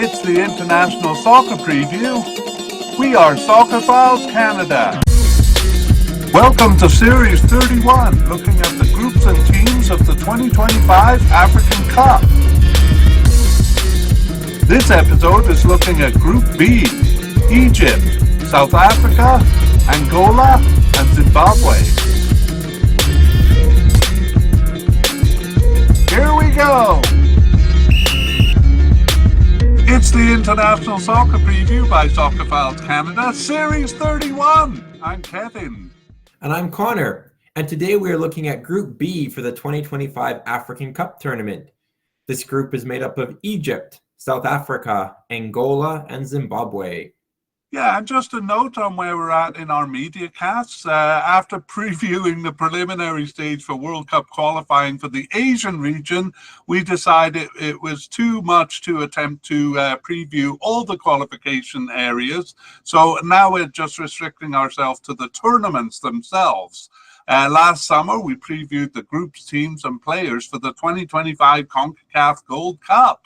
It's the International Soccer Preview. We are Soccerphiles Canada. Welcome to Series 31, looking at the groups and teams of the 2025 African Cup. This episode is looking at Group B, Egypt, South Africa, Angola, and Zimbabwe. Here we go! It's the International Soccer Preview by Soccerphiles Canada, Series 31. I'm Kevin. And I'm Connor. And today we are looking at Group B for the 2025 African Cup Tournament. This group is made up of Egypt, South Africa, Angola, and Zimbabwe. Yeah, and just a note on where we're at in our media casts. After previewing the preliminary stage for World Cup qualifying for the Asian region, we decided it was too much to attempt to preview all the qualification areas. So now we're just restricting ourselves to the tournaments themselves. Last summer, we previewed the groups, teams, and players for the 2025 CONCACAF Gold Cup.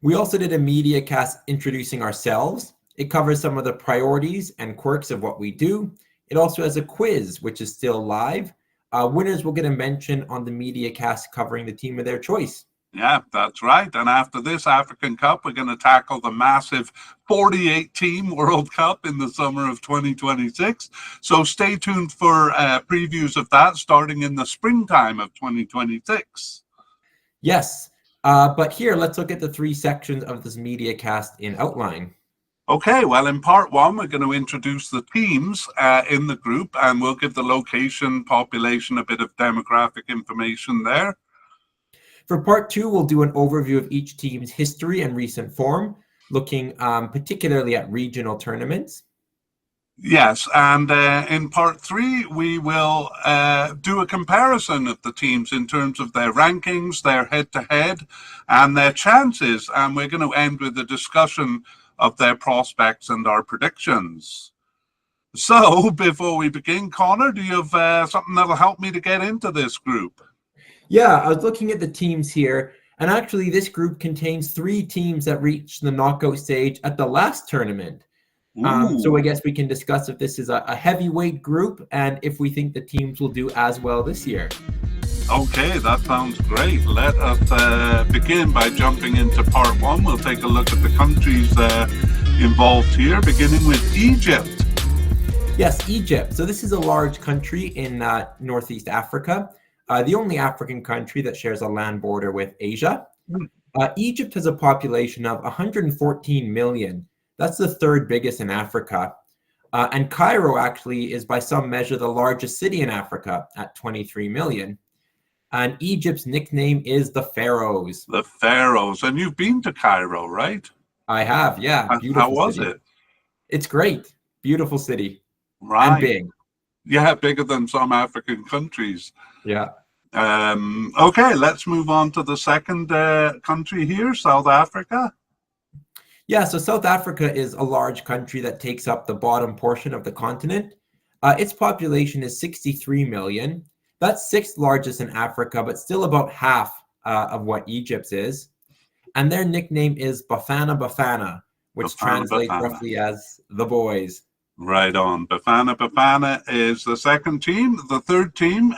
We also did a media cast introducing ourselves. It covers some of the priorities and quirks of what we do. It also has a quiz, which is still live. Winners will get a mention on the media cast covering the team of their choice. Yeah, that's right. And after this African Cup, we're going to tackle the massive 48-team World Cup in the summer of 2026. So stay tuned for previews of that starting in the springtime of 2026. Yes, but here, let's look at the three sections of this media cast in outline. Okay, well, in part one, we're going to introduce the teams in the group, and we'll give the location, population, a bit of demographic information there. For part two, we'll do an overview of each team's history and recent form, looking particularly at regional tournaments. Yes, and in part three, we will do a comparison of the teams in terms of their rankings, their head-to-head, and their chances. And we're going to end with a discussion of their prospects and our predictions. So, before we begin, Connor, do you have something that'll help me to get into this group? Yeah, I was looking at the teams here, and actually this group contains three teams that reached the knockout stage at the last tournament. So I guess we can discuss if this is a heavyweight group and if we think the teams will do as well this year. Okay, that sounds great. Let us begin by jumping into part one. We'll take a look at the countries involved here, beginning with Egypt. Yes, Egypt. So this is a large country in Northeast Africa, the only African country that shares a land border with Asia. Egypt has a population of 114 million. That's the third biggest in Africa. And Cairo actually is by some measure the largest city in Africa at 23 million. And Egypt's nickname is the Pharaohs. The Pharaohs. And you've been to Cairo, right? I have, yeah. How was it? It's great. Beautiful city. Right. And big. Yeah, bigger than some African countries. Yeah. Okay, let's move on to the second country here, South Africa. Yeah, so South Africa is a large country that takes up the bottom portion of the continent. Its population is 63 million. That's sixth largest in Africa, but still about half of what Egypt's is. And their nickname is Bafana Bafana, which translates roughly as the boys. Right on. Bafana Bafana is the second team. The third team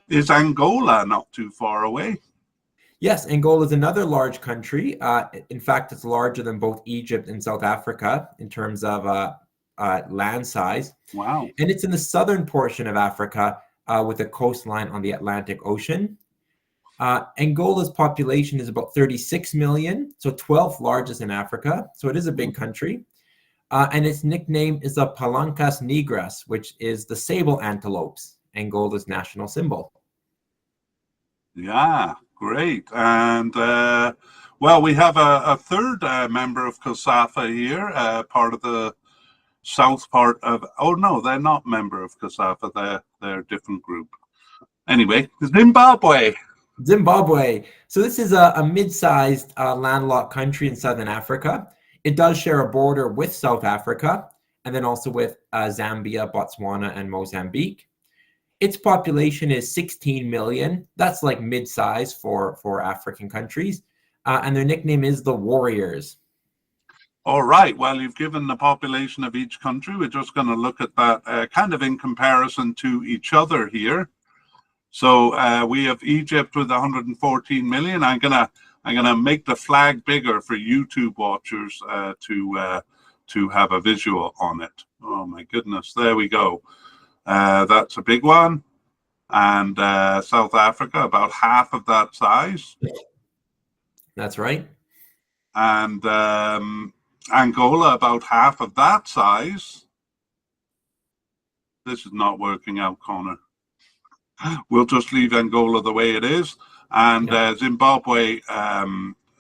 is Angola, not too far away. Yes, Angola is another large country. In fact, it's larger than both Egypt and South Africa in terms of land size. Wow. And it's in the southern portion of Africa, with a coastline on the Atlantic Ocean. Angola's population is about 36 million, so 12th largest in Africa. So it is a big country. And its nickname is the Palancas Negras, which is the sable antelopes, Angola's national symbol. Yeah, great. And, well, we have a third member of COSAFA here, part of the south part of, oh no, they're not member of COSAFA, they're a different group. Anyway, Zimbabwe. So this is a mid-sized landlocked country in southern Africa. It does share a border with South Africa and then also with Zambia, Botswana, and Mozambique. Its population is 16 million. That's like mid-size for African countries. and their nickname is the Warriors. All right. Well, you've given the population of each country. We're just going to look at that kind of in comparison to each other here. So we have Egypt with 114 million. I'm gonna make the flag bigger for YouTube watchers to have a visual on it. Oh my goodness! There we go. That's a big one. And South Africa, about half of that size. That's right. And Angola, about half of that size. This is not working out, Connor. We'll just leave Angola the way it is. And Zimbabwe,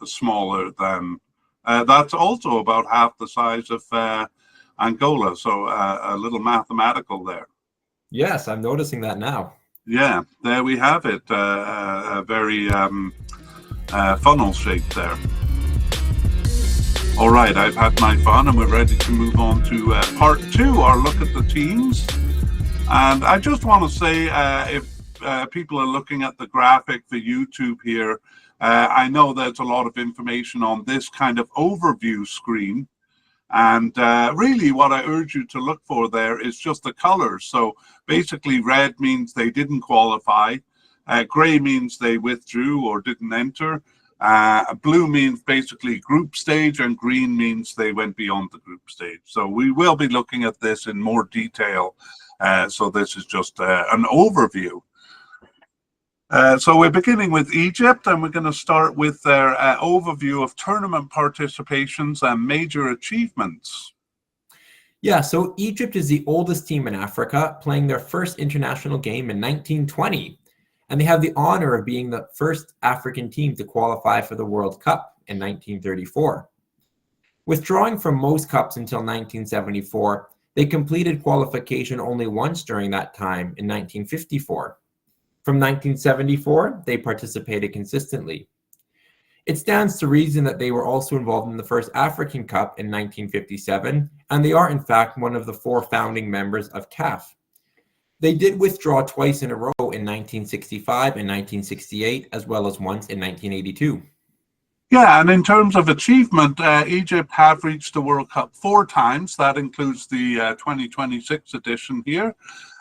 smaller than, that's also about half the size of Angola. So a little mathematical there. Yes, I'm noticing that now. Yeah, there we have it. A very funnel shape there. All right, I've had my fun and we're ready to move on to part two, our look at the teams. And I just want to say, if people are looking at the graphic for YouTube here, I know there's a lot of information on this kind of overview screen. And really what I urge you to look for there is just the colors. So basically red means they didn't qualify. Gray means they withdrew or didn't enter. Blue means basically group stage, and green means they went beyond the group stage. So we will be looking at this in more detail. So this is just an overview. So we're beginning with Egypt, and we're going to start with their overview of tournament participations and major achievements. Yeah, so Egypt is the oldest team in Africa, playing their first international game in 1920. And they have the honor of being the first African team to qualify for the World Cup in 1934. Withdrawing from most cups until 1974, they completed qualification only once during that time in 1954. From 1974, they participated consistently. It stands to reason that they were also involved in the first African Cup in 1957, and they are in fact one of the 4 founding members of CAF. They did withdraw twice in a row in 1965 and 1968, as well as once in 1982. Yeah, and in terms of achievement, Egypt have reached the World Cup 4 times. That includes the 2026 edition here.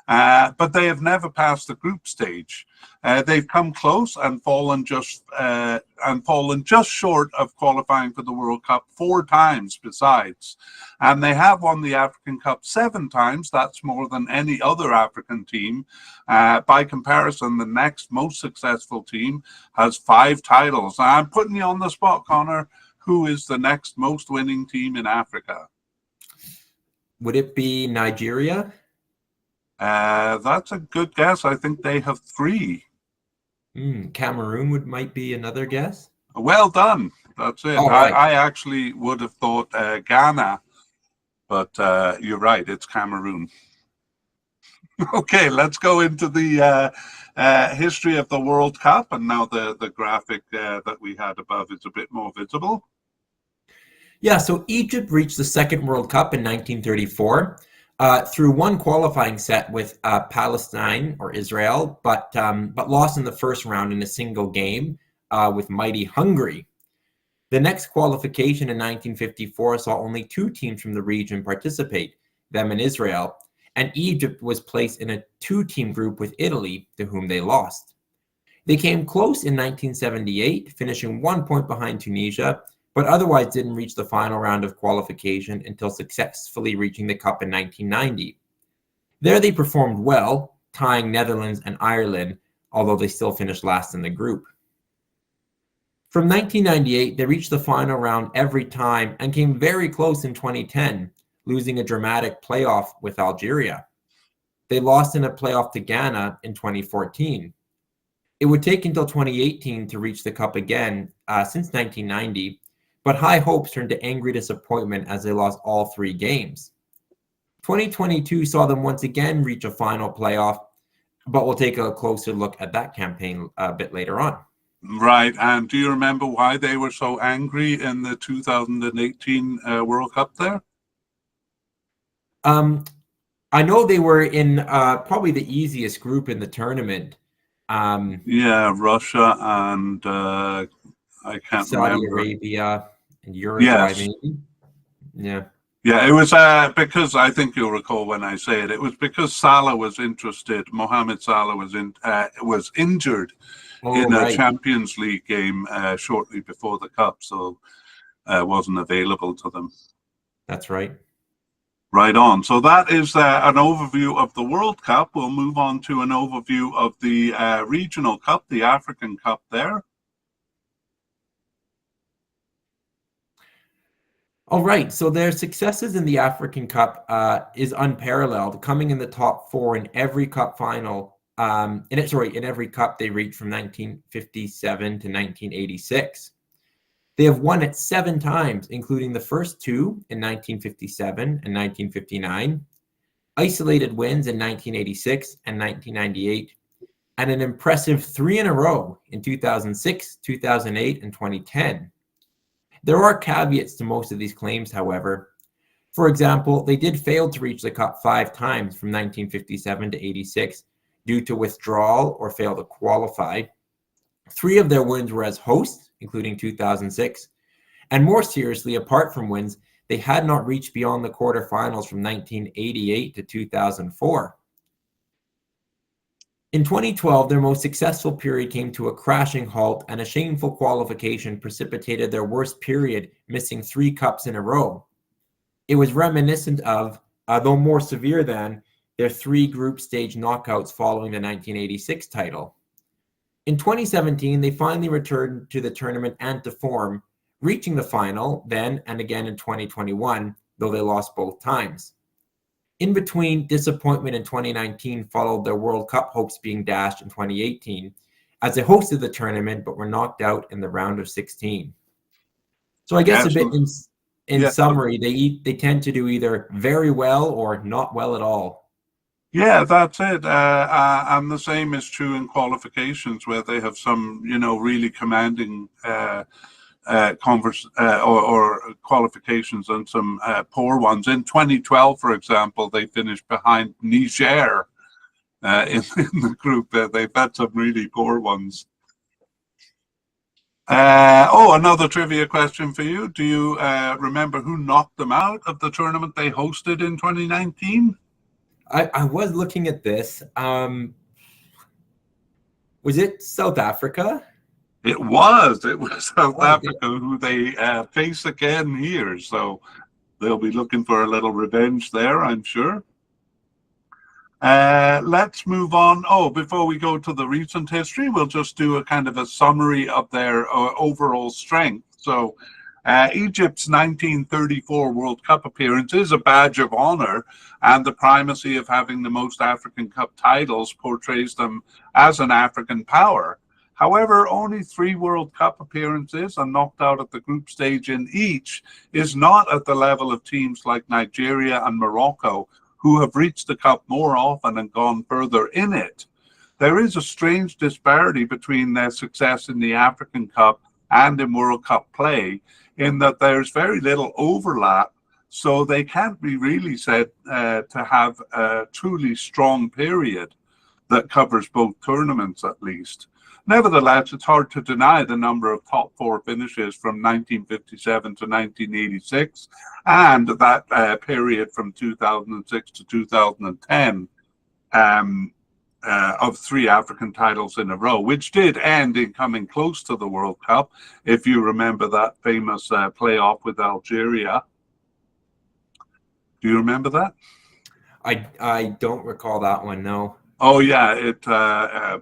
But they have never passed the group stage. They've come close and fallen just short of qualifying for the World Cup 4 times besides. And they have won the African Cup 7 times. That's more than any other African team. By comparison, the next most successful team has 5 titles. Now, I'm putting you on the spot, Connor. Who is the next most winning team in Africa? Would it be Nigeria? That's a good guess. I think they have 3. Cameroon might be another guess. Well done. That's it. Right. I actually would have thought Ghana, but you're right. It's Cameroon. Okay, let's go into the history of the World Cup. And now the graphic that we had above is a bit more visible. Yeah, so Egypt reached the second World Cup in 1934. Through one qualifying set with Palestine or Israel, but lost in the first round in a single game with mighty Hungary. The next qualification in 1954 saw only 2 teams from the region participate, them and Israel, and Egypt was placed in a 2-team group with Italy, to whom they lost. They came close in 1978, finishing 1 point behind Tunisia, but otherwise didn't reach the final round of qualification until successfully reaching the Cup in 1990. There they performed well, tying Netherlands and Ireland, although they still finished last in the group. From 1998, they reached the final round every time and came very close in 2010, losing a dramatic playoff with Algeria. They lost in a playoff to Ghana in 2014. It would take until 2018 to reach the Cup again, since 1990, but high hopes turned to angry disappointment as they lost all 3 games. 2022 saw them once again reach a final playoff, but we'll take a closer look at that campaign a bit later on. Right, and do you remember why they were so angry in the 2018 World Cup there? I know they were in probably the easiest group in the tournament. Yeah, Russia and I can't Saudi remember. Arabia and Uruguay, Yes. maybe. Yeah. Yeah, it was because I think you'll recall when I say it. It was because Salah was interested. Mohamed Salah was injured Oh, in a right. Champions League game shortly before the cup, so wasn't available to them. That's right. Right on. So that is an overview of the World Cup. We'll move on to an overview of the Regional Cup, the African Cup there. All right, so their successes in the African Cup is unparalleled, coming in the top four in every cup final. In every cup they reached from 1957 to 1986. They have won it 7 times, including the first 2 in 1957 and 1959, isolated wins in 1986 and 1998, and an impressive 3 in a row in 2006, 2008, and 2010. There are caveats to most of these claims, however. For example, they did fail to reach the cup 5 times from 1957 to 86 due to withdrawal or fail to qualify. 3 of their wins were as hosts, including 2006. And more seriously, apart from wins, they had not reached beyond the quarterfinals from 1988 to 2004. In 2012, their most successful period came to a crashing halt, and a shameful qualification precipitated their worst period, missing 3 cups in a row. It was reminiscent of, though more severe than, their 3 group stage knockouts following the 1986 title. In 2017, they finally returned to the tournament and to form, reaching the final then and again in 2021, though they lost both times. In between, disappointment in 2019 followed their World Cup hopes being dashed in 2018, as they hosted the tournament but were knocked out in the round of 16. So I guess Yeah, a bit so, in yeah, summary, they tend to do either very well or not well at all. yeah, that's it. And the same is true in qualifications where they have some, really commanding or qualifications and some poor ones. In 2012, for example, they finished behind Niger in the group. They've had some really poor ones. Another trivia question for you. Do you remember who knocked them out of the tournament they hosted in 2019? I was looking at this. Was it South Africa? It was South Oh, Africa who they face again here. So they'll be looking for a little revenge there, I'm sure. Let's move on. Before we go to the recent history, we'll just do a kind of a summary of their overall strength. So Egypt's 1934 World Cup appearance is a badge of honor, and the primacy of having the most African Cup titles portrays them as an African power. However, only 3 World Cup appearances and knocked out at the group stage in each is not at the level of teams like Nigeria and Morocco, who have reached the cup more often and gone further in it. There is a strange disparity between their success in the African Cup and in World Cup play, in that there's very little overlap, so they can't be really said to have a truly strong period that covers both tournaments at least. Nevertheless, it's hard to deny the number of top 4 finishes from 1957 to 1986 and that period from 2006 to 2010 of 3 African titles in a row, which did end in coming close to the World Cup, if you remember that famous playoff with Algeria. Do you remember that? I don't recall that one, no. Oh yeah,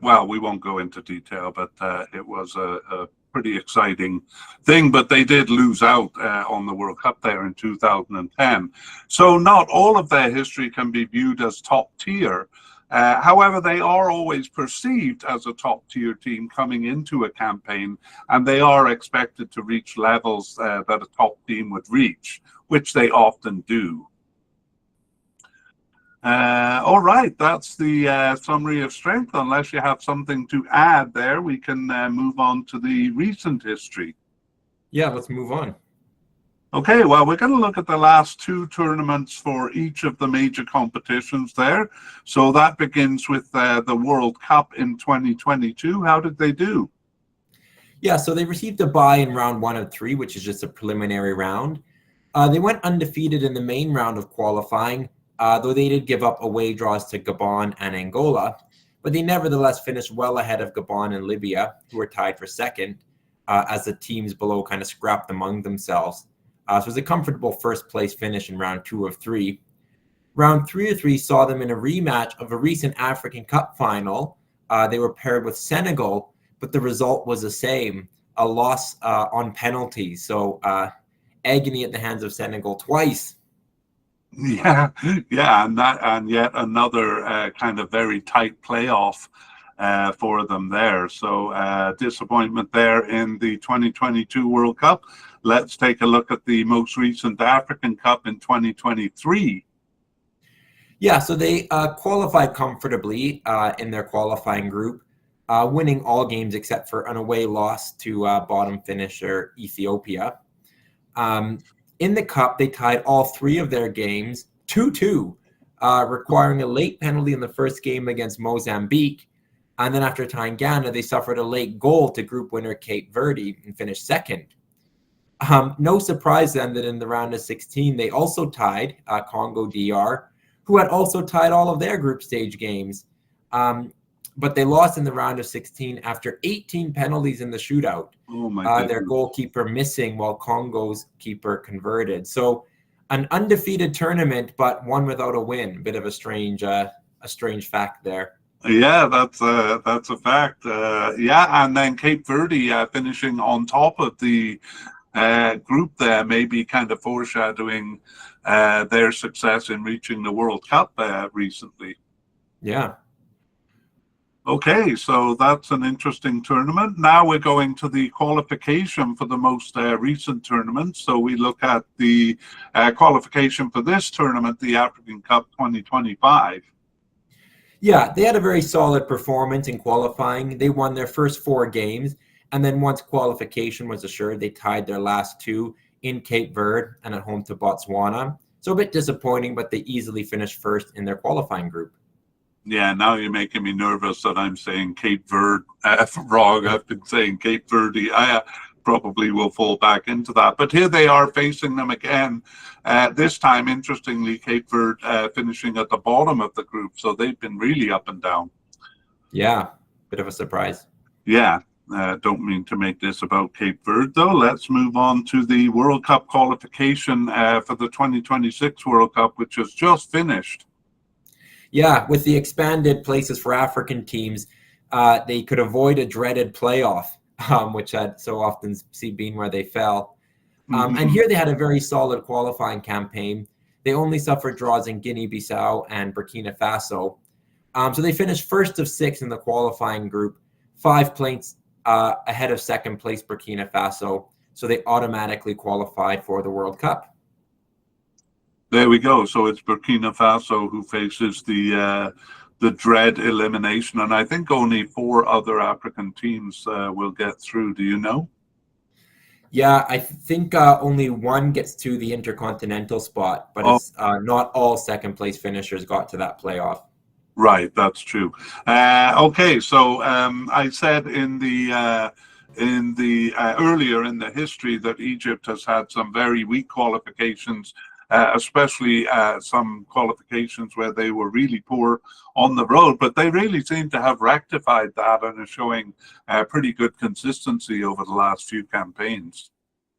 well, we won't go into detail, but it was a pretty exciting thing. But they did lose out on the World Cup there in 2010. So not all of their history can be viewed as top tier. However, they are always perceived as a top tier team coming into a campaign, and they are expected to reach levels that a top team would reach, which they often do. All right, that's the summary of strength. Unless you have something to add there, we can move on to the recent history. Yeah, let's move on. Okay, well, we're going to look at the last 2 tournaments for each of the major competitions there. So that begins with the World Cup in 2022. How did they do? Yeah, so they received a bye in round 1 of 3, which is just a preliminary round. They went undefeated in the main round of qualifying, though they did give up away draws to Gabon and Angola. But they nevertheless finished well ahead of Gabon and Libya, who were tied for second, as the teams below kind of scrapped among themselves. So it was a comfortable first place finish in round 2 of 3. Round 3 of 3 saw them in a rematch of a recent African Cup final. They were paired with Senegal, but the result was the same, a loss on penalties. So agony at the hands of Senegal twice. Yeah, yeah, and yet another kind of very tight playoff for them there. So disappointment there in the 2022 World Cup. Let's take a look at the most recent African Cup in 2023. Yeah, so they qualified comfortably in their qualifying group, winning all games except for an away loss to bottom finisher Ethiopia. In the cup, they tied all 3 of their games 2-2, requiring a late penalty in the first game against Mozambique. And then after tying Ghana, they suffered a late goal to group winner Cape Verde and finished second. No surprise then that in the round of 16, they also tied Congo DR, who had also tied all of their group stage games. But they lost in the round of 16 after 18 penalties in the shootout. Oh my goodness. Their goalkeeper missing while Congo's keeper converted. So an undefeated tournament, but one without a win. A bit of a strange fact there. Yeah, that's a fact. Yeah, and then Cape Verde finishing on top of the group there, maybe kind of foreshadowing their success in reaching the World Cup recently. Yeah. Okay, so that's an interesting tournament. Now we're going to the qualification for the most recent tournament. So we look at the qualification for this tournament, the African Cup 2025. Yeah, they had a very solid performance in qualifying. They won their first 4 games, and then once qualification was assured, they tied their last 2 in Cape Verde and at home to Botswana. So a bit disappointing, but they easily finished first in their qualifying group. Yeah, now you're making me nervous that I'm saying Cape Verde wrong. I've been saying Cape Verde. I probably will fall back into that. But here they are facing them again. This time, interestingly, Cape Verde finishing at the bottom of the group. So they've been really up and down. Yeah, bit of a surprise. Yeah, don't mean to make this about Cape Verde, though. Let's move on to the World Cup qualification for the 2026 World Cup, which has just finished. Yeah, with the expanded places for African teams, they could avoid a dreaded playoff, which had so often been where they fell. And here they had a very solid qualifying campaign. They only suffered draws in Guinea-Bissau and Burkina Faso. So they finished first of 6 in the qualifying group, 5 points ahead of second place Burkina Faso. So they automatically qualified for the World Cup. There we go. So it's Burkina Faso who faces the dread elimination, and I think only 4 other African teams will get through. Do you know? Yeah, I think only one gets to the intercontinental spot, but it's not all second place finishers got to that playoff. Right, that's true. Okay, so I said in the earlier in the history that Egypt has had some very weak qualifications. Especially some qualifications where they were really poor on the road, but they really seem to have rectified that and are showing pretty good consistency over the last few campaigns.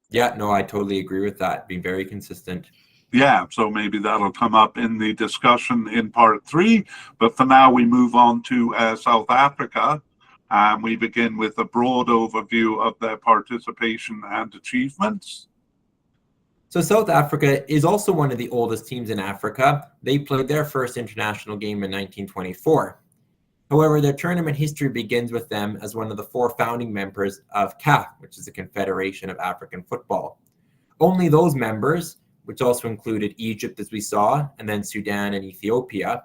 Yeah, no, I totally agree with that. Being very consistent. Yeah, so maybe that'll come up in the discussion in part 3, but for now we move on to South Africa. We begin with a broad overview of their participation and achievements. So South Africa is also one of the oldest teams in Africa. They played their first international game in 1924. However, their tournament history begins with them as one of the 4 founding members of CAF, which is the Confederation of African Football. Only those members, which also included Egypt, as we saw, and then Sudan and Ethiopia,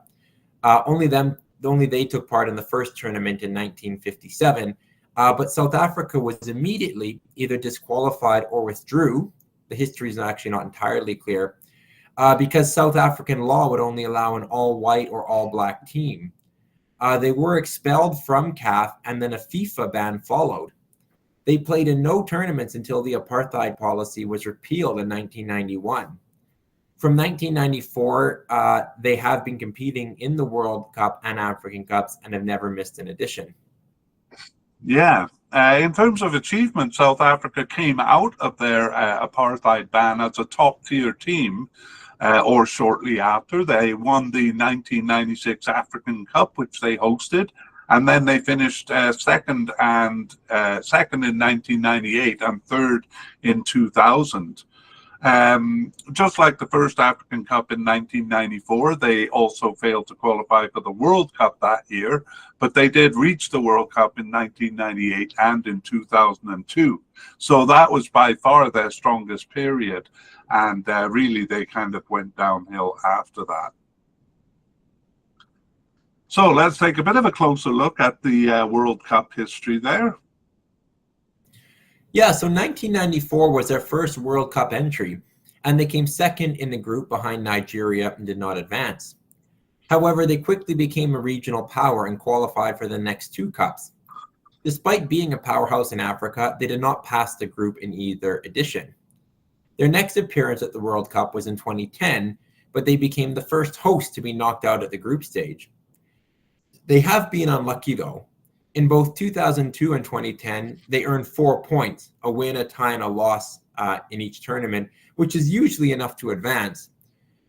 only they took part in the first tournament in 1957. But South Africa was immediately either disqualified or withdrew. The history is actually not entirely clear, because South African law would only allow an all-white or all-black team. They were expelled from CAF, and then a FIFA ban followed. They played in no tournaments until the apartheid policy was repealed in 1991. From 1994, they have been competing in the World Cup and African Cups and have never missed an edition. Yeah. In terms of achievement, South Africa came out of their apartheid ban as a top-tier team, or shortly after. They won the 1996 African Cup, which they hosted, and then they finished second in 1998 and third in 2000. Just like the first African Cup in 1994, they also failed to qualify for the World Cup that year, but they did reach the World Cup in 1998 and in 2002. So that was by far their strongest period, and really they kind of went downhill after that. So let's take a bit of a closer look at the World Cup history there. Yeah, so 1994 was their first World Cup entry, and they came second in the group behind Nigeria and did not advance. However, they quickly became a regional power and qualified for the next two cups. Despite being a powerhouse in Africa, they did not pass the group in either edition. Their next appearance at the World Cup was in 2010, but they became the first host to be knocked out at the group stage. They have been unlucky though. In both 2002 and 2010, they earned 4 points, a win, a tie, and a loss in each tournament, which is usually enough to advance.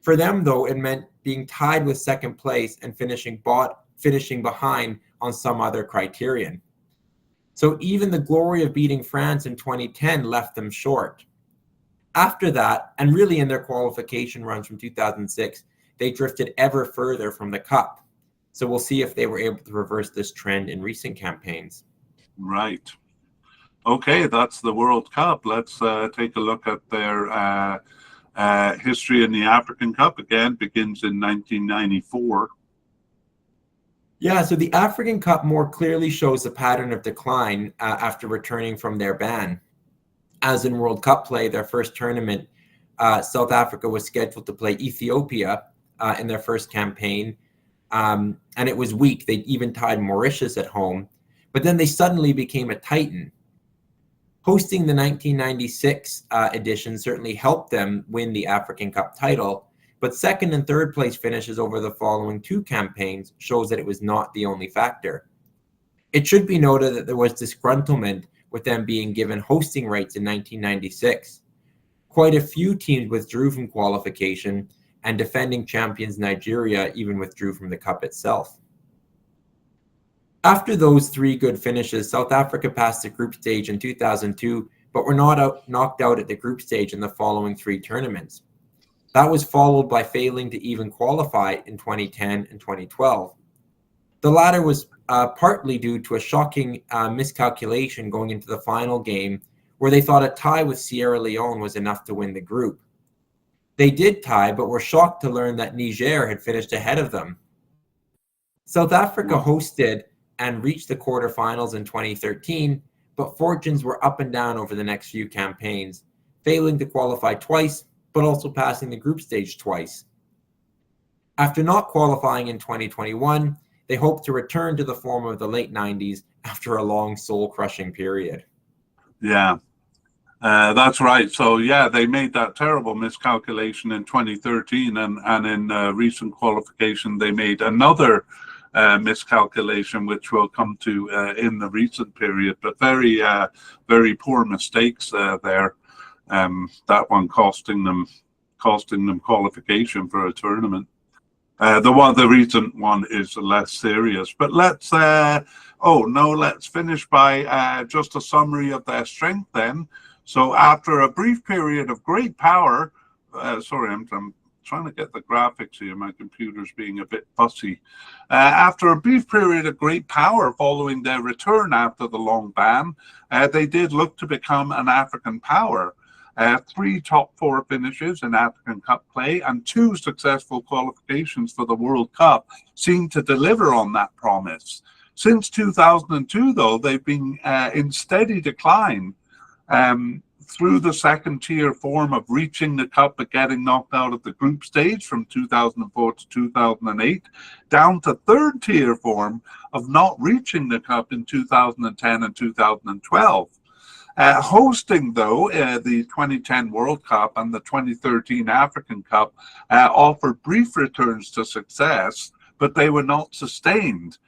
For them, though, it meant being tied with second place and finishing behind on some other criterion. So even the glory of beating France in 2010 left them short. After that, and really in their qualification runs from 2006, they drifted ever further from the Cup. So we'll see if they were able to reverse this trend in recent campaigns. Right. Okay, that's the World Cup. Let's take a look at their history in the African Cup. Again, begins in 1994. Yeah, so the African Cup more clearly shows a pattern of decline after returning from their ban. As in World Cup play, their first tournament, South Africa was scheduled to play Ethiopia in their first campaign. And it was weak. They even tied Mauritius at home, but then they suddenly became a titan. Hosting the 1996 edition certainly helped them win the African Cup title, but second and third place finishes over the following two campaigns shows that it was not the only factor. It should be noted that there was disgruntlement with them being given hosting rights in 1996. Quite a few teams withdrew from qualification, and defending champions Nigeria even withdrew from the Cup itself. After those three good finishes, South Africa passed the group stage in 2002, but were knocked out at the group stage in the following three tournaments. That was followed by failing to even qualify in 2010 and 2012. The latter was partly due to a shocking miscalculation going into the final game, where they thought a tie with Sierra Leone was enough to win the group. They did tie, but were shocked to learn that Niger had finished ahead of them. South Africa hosted and reached the quarterfinals in 2013, but fortunes were up and down over the next few campaigns, failing to qualify twice, but also passing the group stage twice. After not qualifying in 2021, they hope to return to the form of the late 90s after a long soul-crushing period. Yeah. That's right. So, yeah, they made that terrible miscalculation in 2013, and in recent qualification, they made another miscalculation, which we'll come to in the recent period, but very, very poor mistakes there. That one costing them qualification for a tournament. The recent one is less serious, but let's finish by just a summary of their strength then. So after a brief period of great power, sorry, I'm trying to get the graphics here. My computer's being a bit fussy. After a brief period of great power following their return after the long ban, they did look to become an African power. 3 top 4 finishes in African Cup play and 2 successful qualifications for the World Cup seem to deliver on that promise. Since 2002, though, they've been in steady decline. Through the second tier form of reaching the Cup but getting knocked out of the group stage from 2004 to 2008, down to third tier form of not reaching the Cup in 2010 and 2012. Hosting, though, the 2010 World Cup and the 2013 African Cup offered brief returns to success, but they were not sustained.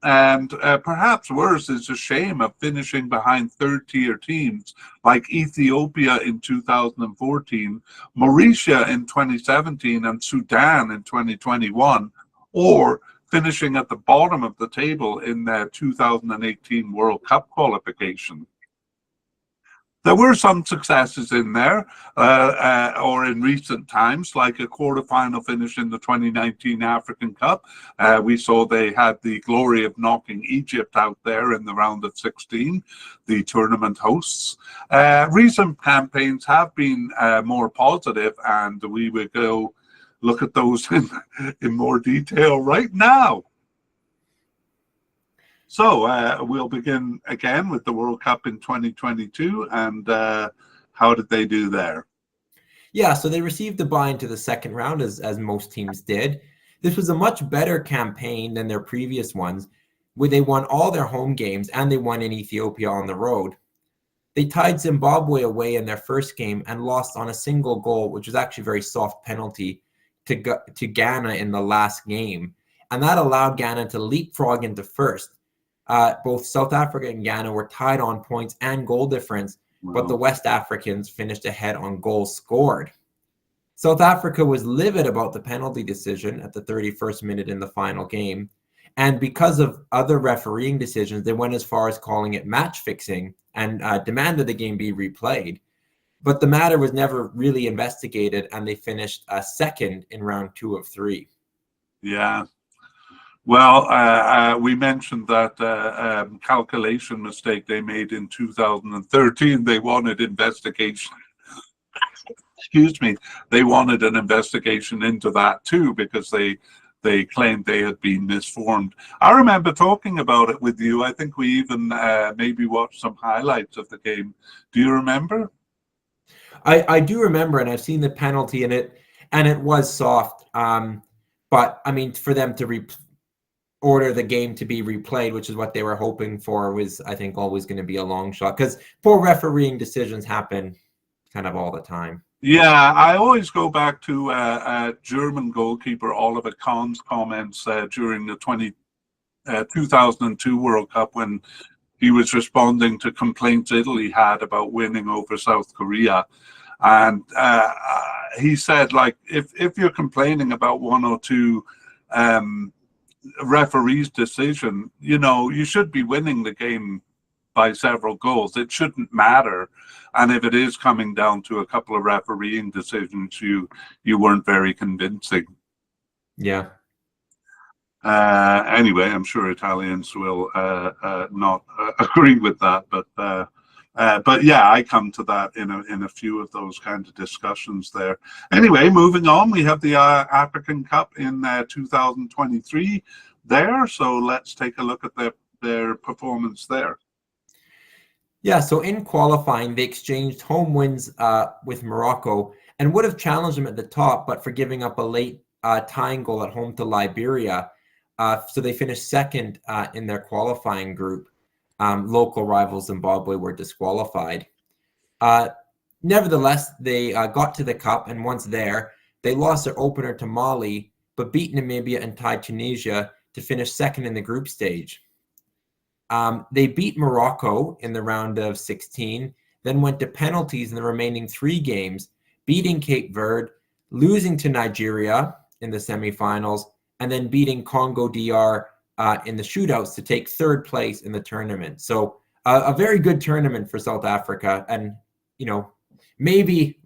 And perhaps worse is the shame of finishing behind third-tier teams like Ethiopia in 2014, Mauritius in 2017, and Sudan in 2021, or finishing at the bottom of the table in the 2018 World Cup qualification. There were some successes in there, or in recent times, like a quarterfinal finish in the 2019 African Cup. We saw they had the glory of knocking Egypt out there in the round of 16, the tournament hosts. Recent campaigns have been more positive, and we will go look at those in more detail right now. So we'll begin again with the World Cup in 2022, and how did they do there? Yeah, so they received the bye into the second round, as most teams did. This was a much better campaign than their previous ones, where they won all their home games and they won in Ethiopia on the road. They tied Zimbabwe away in their first game and lost on a single goal, which was actually a very soft penalty, to Ghana in the last game. And that allowed Ghana to leapfrog into first. Both South Africa and Ghana were tied on points and goal difference, but the West Africans finished ahead on goals scored. South Africa was livid about the penalty decision at the 31st minute in the final game. And because of other refereeing decisions, they went as far as calling it match fixing and demanded the game be replayed. But the matter was never really investigated, and they finished second in round 2 of 3. Yeah. Well, we mentioned that calculation mistake they made in 2013. They wanted investigation. Excuse me. They wanted an investigation into that too, because they claimed they had been misformed. I remember talking about it with you. I think we even maybe watched some highlights of the game. Do you remember? I do remember, and I've seen the penalty in it, and it was soft. But I mean, for them to order the game to be replayed, which is what they were hoping for, was, I think, always going to be a long shot, because poor refereeing decisions happen kind of all the time. Yeah, I always go back to German goalkeeper Oliver Kahn's comments during the 2002 World Cup, when he was responding to complaints Italy had about winning over South Korea. And he said, like, if you're complaining about one or two referee's decision, you know, you should be winning the game by several goals. It shouldn't matter. And if it is coming down to a couple of refereeing decisions, you weren't very convincing. Yeah. Anyway, I'm sure Italians will not agree with that, but yeah, I come to that in a few of those kind of discussions there. Anyway, moving on, we have the African Cup in 2023 there, so let's take a look at their performance there. Yeah, so in qualifying, they exchanged home wins with Morocco and would have challenged them at the top, but for giving up a late tying goal at home to Liberia. So they finished second in their qualifying group. Local rivals Zimbabwe were disqualified. Nevertheless, they got to the cup, and once there, they lost their opener to Mali, but beat Namibia and tied Tunisia to finish second in the group stage. They beat Morocco in the round of 16, then went to penalties in the remaining 3 games, beating Cape Verde, losing to Nigeria in the semifinals, and then beating Congo DR in the shootouts to take 3rd place in the tournament. So a very good tournament for South Africa, and, you know, maybe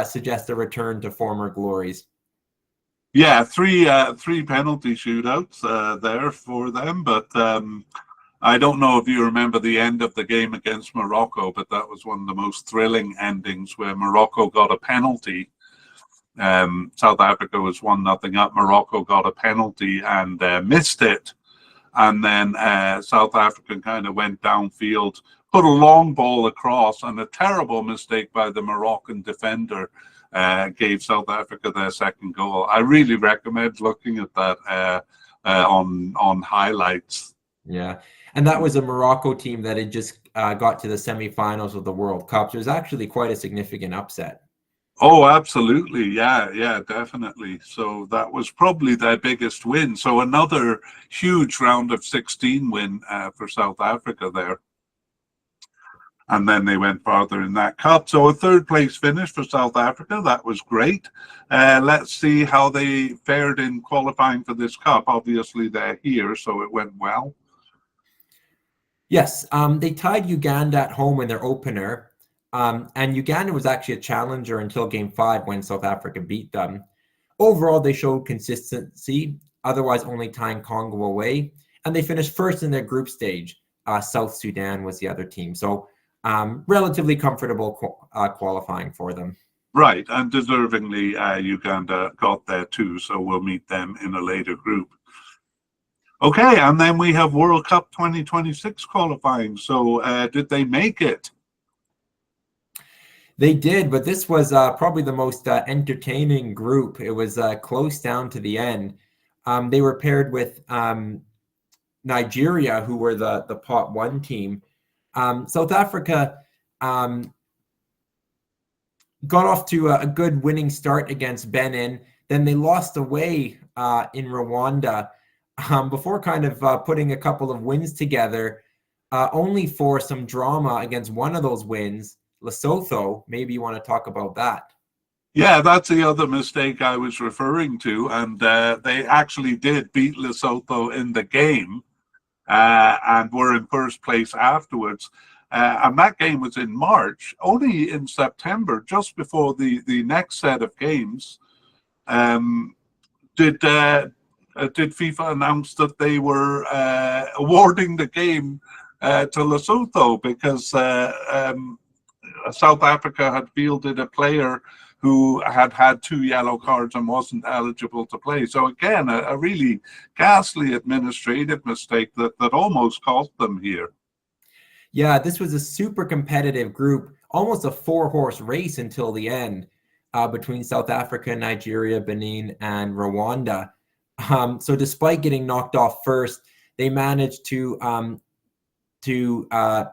suggest a return to former glories. Yeah, three penalty shootouts there for them, but I don't know if you remember the end of the game against Morocco, but that was one of the most thrilling endings, where Morocco got a penalty. South Africa was 1-0 up. Morocco got a penalty and missed it. And then South Africa kind of went downfield, put a long ball across, and a terrible mistake by the Moroccan defender gave South Africa their 2nd goal. I really recommend looking at that on highlights. Yeah, and that was a Morocco team that had just got to the semifinals of the World Cup. So it was actually quite a significant upset. Oh, absolutely. Yeah, definitely. So that was probably their biggest win. So another huge round of 16 win for South Africa there. And then they went farther in that cup. So a third place finish for South Africa. That was great. Let's see how they fared in qualifying for this cup. Obviously, they're here, so it went well. Yes, they tied Uganda at home in their opener. And Uganda was actually a challenger until Game 5 when South Africa beat them. Overall, they showed consistency, otherwise only tying Congo away. And they finished first in their group stage. South Sudan was the other team. So relatively comfortable qualifying for them. Right, and deservingly, Uganda got there too, so we'll meet them in a later group. Okay, and then we have World Cup 2026 qualifying. So did they make it? They did, but this was probably the most entertaining group. It was close down to the end. They were paired with Nigeria, who were the pot one team. South Africa got off to a good winning start against Benin. Then they lost away in Rwanda before kind of putting a couple of wins together, only for some drama against one of those wins, Lesotho. Maybe you want to talk about that. Yeah, that's the other mistake I was referring to. And they actually did beat Lesotho in the game and were in first place afterwards. And that game was in March. Only in September, just before the next set of games, did FIFA announce that they were awarding the game to Lesotho because South Africa had fielded a player who had 2 yellow cards and wasn't eligible to play. So again, a really ghastly administrative mistake that almost cost them here. Yeah, this was a super competitive group, almost a 4-horse race until the end between South Africa, Nigeria, Benin, and Rwanda. So despite getting knocked off first, they managed to tie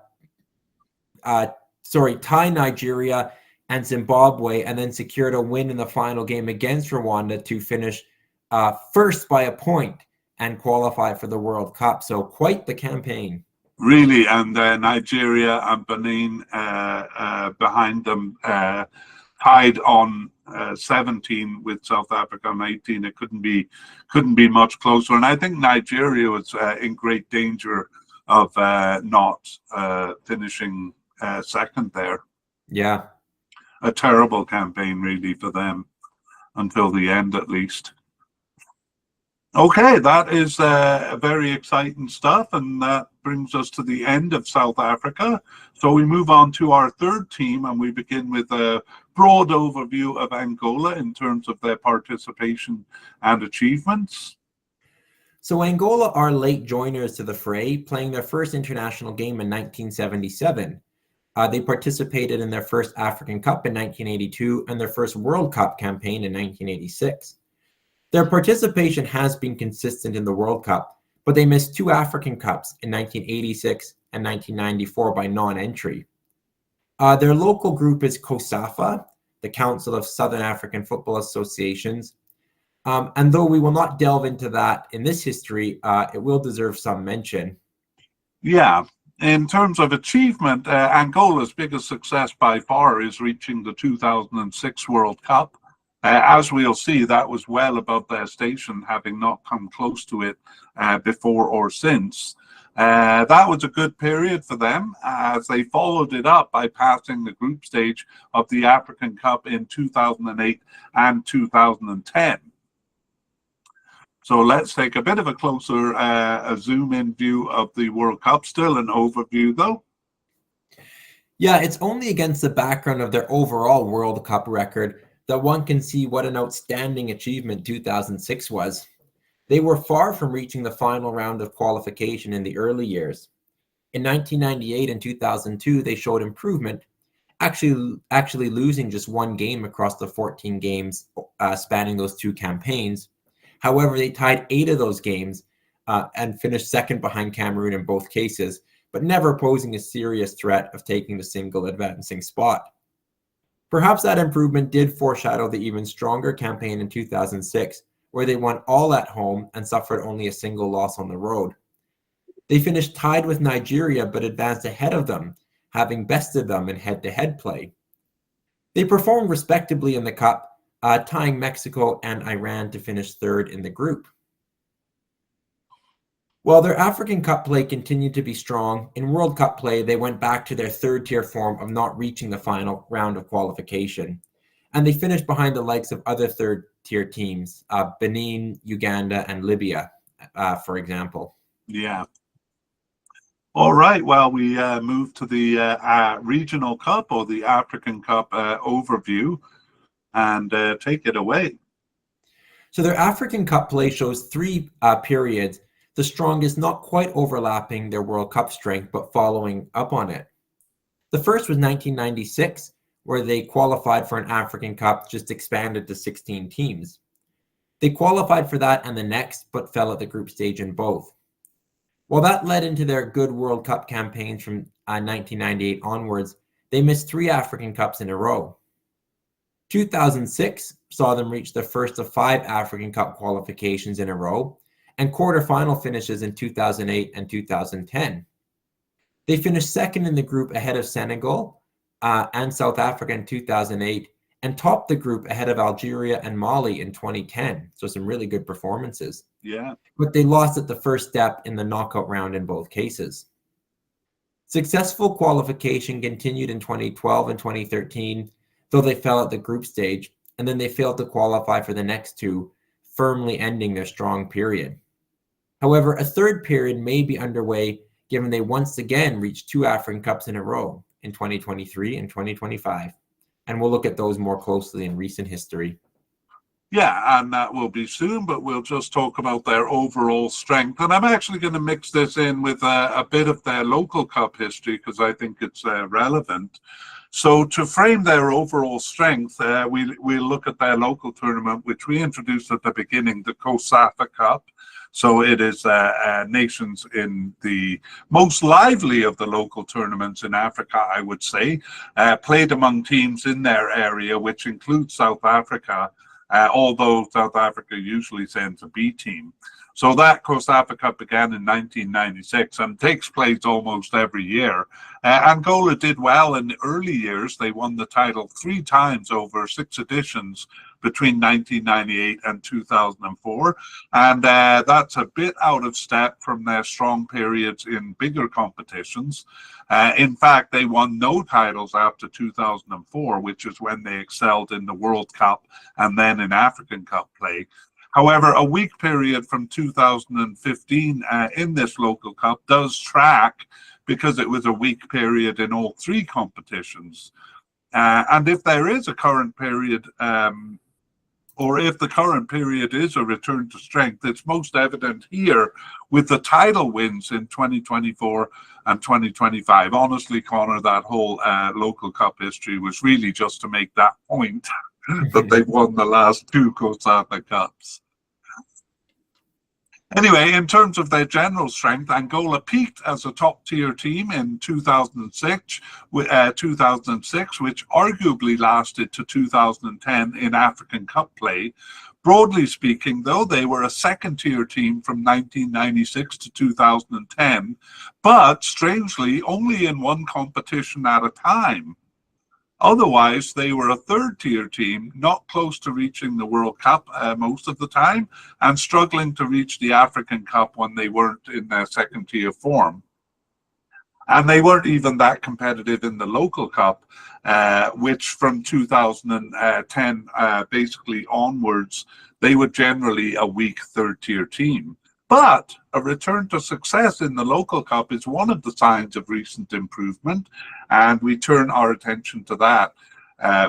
Nigeria and Zimbabwe, and then secured a win in the final game against Rwanda to finish first by a point and qualify for the World Cup. So quite the campaign. Really, and Nigeria and Benin behind them, tied on 17 with South Africa on 18. It couldn't be much closer. And I think Nigeria was in great danger of not finishing second there. Yeah. A terrible campaign, really, for them until the end, at least. Okay, that is very exciting stuff, and that brings us to the end of South Africa. So we move on to our third team, and we begin with a broad overview of Angola in terms of their participation and achievements. So Angola are late joiners to the fray, playing their first international game in 1977. They participated in their first African Cup in 1982 and their first World Cup campaign in 1986. Their participation has been consistent in the World Cup, but they missed 2 African Cups in 1986 and 1994 by non-entry. Their local group is COSAFA, the Council of Southern African Football Associations. And though we will not delve into that in this history, it will deserve some mention. Yeah. In terms of achievement, Angola's biggest success by far is reaching the 2006 World Cup. As we'll see, that was well above their station, having not come close to it before or since. That was a good period for them, as they followed it up by passing the group stage of the African Cup in 2008 and 2010. So let's take a bit of a closer zoom-in view of the World Cup. Still an overview, though. Yeah, it's only against the background of their overall World Cup record that one can see what an outstanding achievement 2006 was. They were far from reaching the final round of qualification in the early years. In 1998 and 2002, they showed improvement, actually losing just 1 game across the 14 games spanning those 2 campaigns. However, they tied 8 of those games and finished second behind Cameroon in both cases, but never posing a serious threat of taking the single advancing spot. Perhaps that improvement did foreshadow the even stronger campaign in 2006, where they won all at home and suffered only a single loss on the road. They finished tied with Nigeria but advanced ahead of them, having bested them in head-to-head play. They performed respectably in the Cup, tying Mexico and Iran to finish third in the group. While their African Cup play continued to be strong, in World Cup play they went back to their third-tier form of not reaching the final round of qualification. And they finished behind the likes of other third-tier teams, Benin, Uganda, and Libya, for example. Yeah. All right, well, we move to the Regional Cup, or the African Cup overview, and take it away. So their African Cup play shows three periods, the strongest not quite overlapping their World Cup strength, but following up on it. The first was 1996, where they qualified for an African Cup, just expanded to 16 teams. They qualified for that and the next, but fell at the group stage in both. While that led into their good World Cup campaigns from 1998 onwards, they missed 3 African Cups in a row. 2006 saw them reach the first of 5 African Cup qualifications in a row, and quarterfinal finishes in 2008 and 2010. They finished second in the group ahead of Senegal and South Africa in 2008, and topped the group ahead of Algeria and Mali in 2010. So some really good performances. Yeah. But they lost at the first step in the knockout round in both cases. Successful qualification continued in 2012 and 2013, though they fell at the group stage, and then they failed to qualify for the next 2, firmly ending their strong period. However, a third period may be underway given they once again reached 2 African Cups in a row in 2023 and 2025. And we'll look at those more closely in recent history. Yeah, and that will be soon, but we'll just talk about their overall strength. And I'm actually going to mix this in with a bit of their local cup history because I think it's relevant. So to frame their overall strength, we'll look at their local tournament, which we introduced at the beginning, the COSAFA Cup. So it is nations in the most lively of the local tournaments in Africa, I would say, played among teams in their area, which includes South Africa, although South Africa usually sends a B team. So that COSAFA Cup began in 1996 and takes place almost every year. Angola did well in the early years. They won the title 3 times over 6 editions between 1998 and 2004. And that's a bit out of step from their strong periods in bigger competitions. In fact, they won no titles after 2004, which is when they excelled in the World Cup and then in African Cup play. However, a weak period from 2015 in this local cup does track because it was a weak period in all 3 competitions. And if there is a current period, or if the current period is a return to strength, it's most evident here with the title wins in 2024 and 2025. Honestly, Connor, that whole local cup history was really just to make that point that they've won the last 2 COSAFA Cups. Anyway, in terms of their general strength, Angola peaked as a top-tier team in 2006, which arguably lasted to 2010 in African Cup play. Broadly speaking, though, they were a second-tier team from 1996 to 2010, but strangely, only in one competition at a time. Otherwise, they were a third-tier team, not close to reaching the World Cup most of the time, and struggling to reach the African Cup when they weren't in their second-tier form. And they weren't even that competitive in the local cup, which from 2010 basically onwards, they were generally a weak third-tier team. But a return to success in the local cup is one of the signs of recent improvement, and we turn our attention to that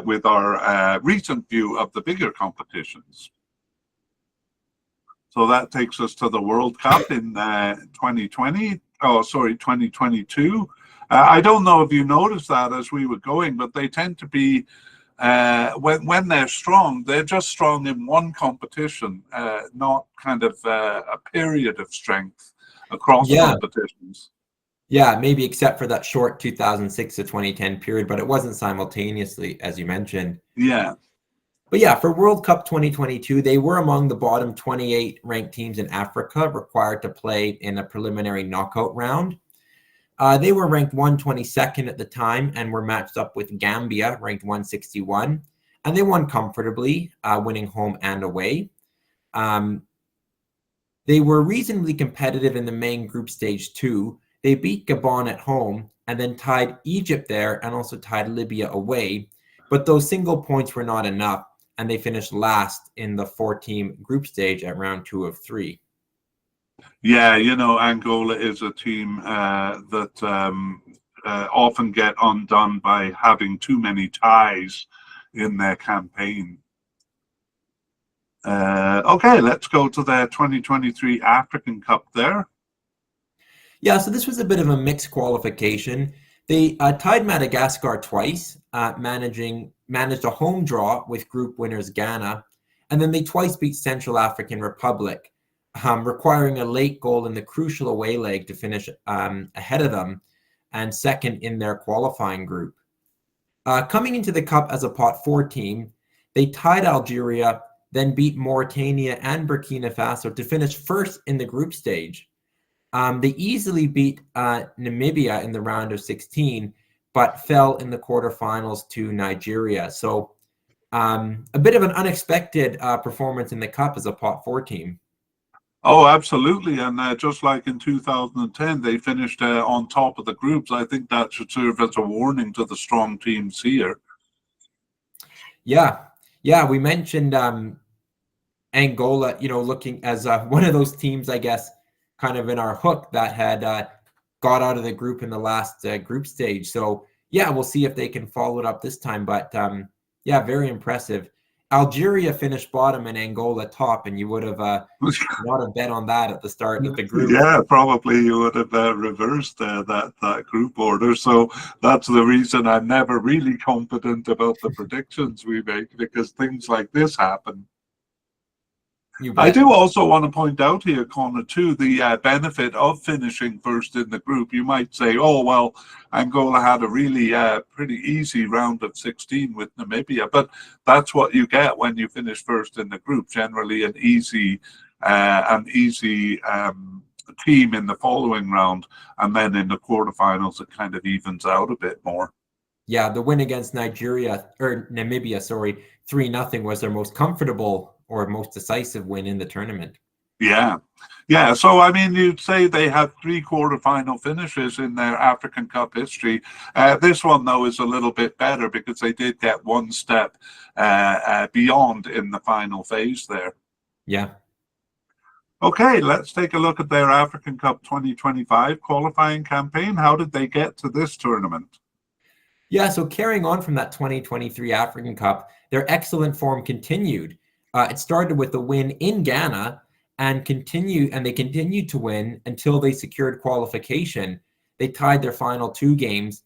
with our recent view of the bigger competitions. So that takes us to the World Cup in 2022. I don't know if you noticed that as we were going, but they tend to be when they're strong, they're just strong in one competition, not kind of a period of strength across competitions. Yeah, maybe except for that short 2006 to 2010 period, but it wasn't simultaneously, as you mentioned. Yeah. But yeah, for World Cup 2022, they were among the bottom 28 ranked teams in Africa required to play in a preliminary knockout round. They were ranked 122nd at the time and were matched up with Gambia, ranked 161. And they won comfortably, winning home and away. They were reasonably competitive in the main group stage too. They beat Gabon at home and then tied Egypt there and also tied Libya away. But those single points were not enough, and they finished last in the 4-team group stage at round 2 of 3. Yeah, Angola is a team that often get undone by having too many ties in their campaign. Okay, let's go to the 2023 African Cup there. Yeah, so this was a bit of a mixed qualification. They tied Madagascar twice, managed a home draw with group winners Ghana, and then they twice beat Central African Republic, requiring a late goal in the crucial away leg to finish ahead of them and second in their qualifying group. Coming into the Cup as a Pot 4 team, they tied Algeria, then beat Mauritania and Burkina Faso to finish first in the group stage. They easily beat Namibia in the round of 16, but fell in the quarterfinals to Nigeria. So a bit of an unexpected performance in the Cup as a Pot 4 team. Oh, absolutely. And just like in 2010, they finished on top of the groups. I think that should serve as a warning to the strong teams here. Yeah, we mentioned Angola, looking as one of those teams, I guess, kind of in our hook that had got out of the group in the last group stage. So yeah, we'll see if they can follow it up this time. But yeah, very impressive. Algeria finished bottom and Angola top, and you would have not have bet on that at the start of the group. Yeah, probably you would have reversed that group order. So that's the reason I'm never really confident about the predictions we make, because things like this happen. I do also want to point out here, Connor, too, the benefit of finishing first in the group. You might say, oh, well, Angola had a really pretty easy round of 16 with Namibia, but that's what you get when you finish first in the group. Generally an easy team in the following round, and then in the quarterfinals it kind of evens out a bit more. Yeah, the win against Namibia, 3-0 was their most comfortable or most decisive win in the tournament. Yeah. So, I mean, you'd say they have 3 quarterfinal finishes in their African Cup history. This one, though, is a little bit better because they did get one step beyond in the final phase there. Yeah. Okay, let's take a look at their African Cup 2025 qualifying campaign. How did they get to this tournament? Yeah, so carrying on from that 2023 African Cup, their excellent form continued. It started with a win in Ghana and they continued to win until they secured qualification. They tied their final 2 games,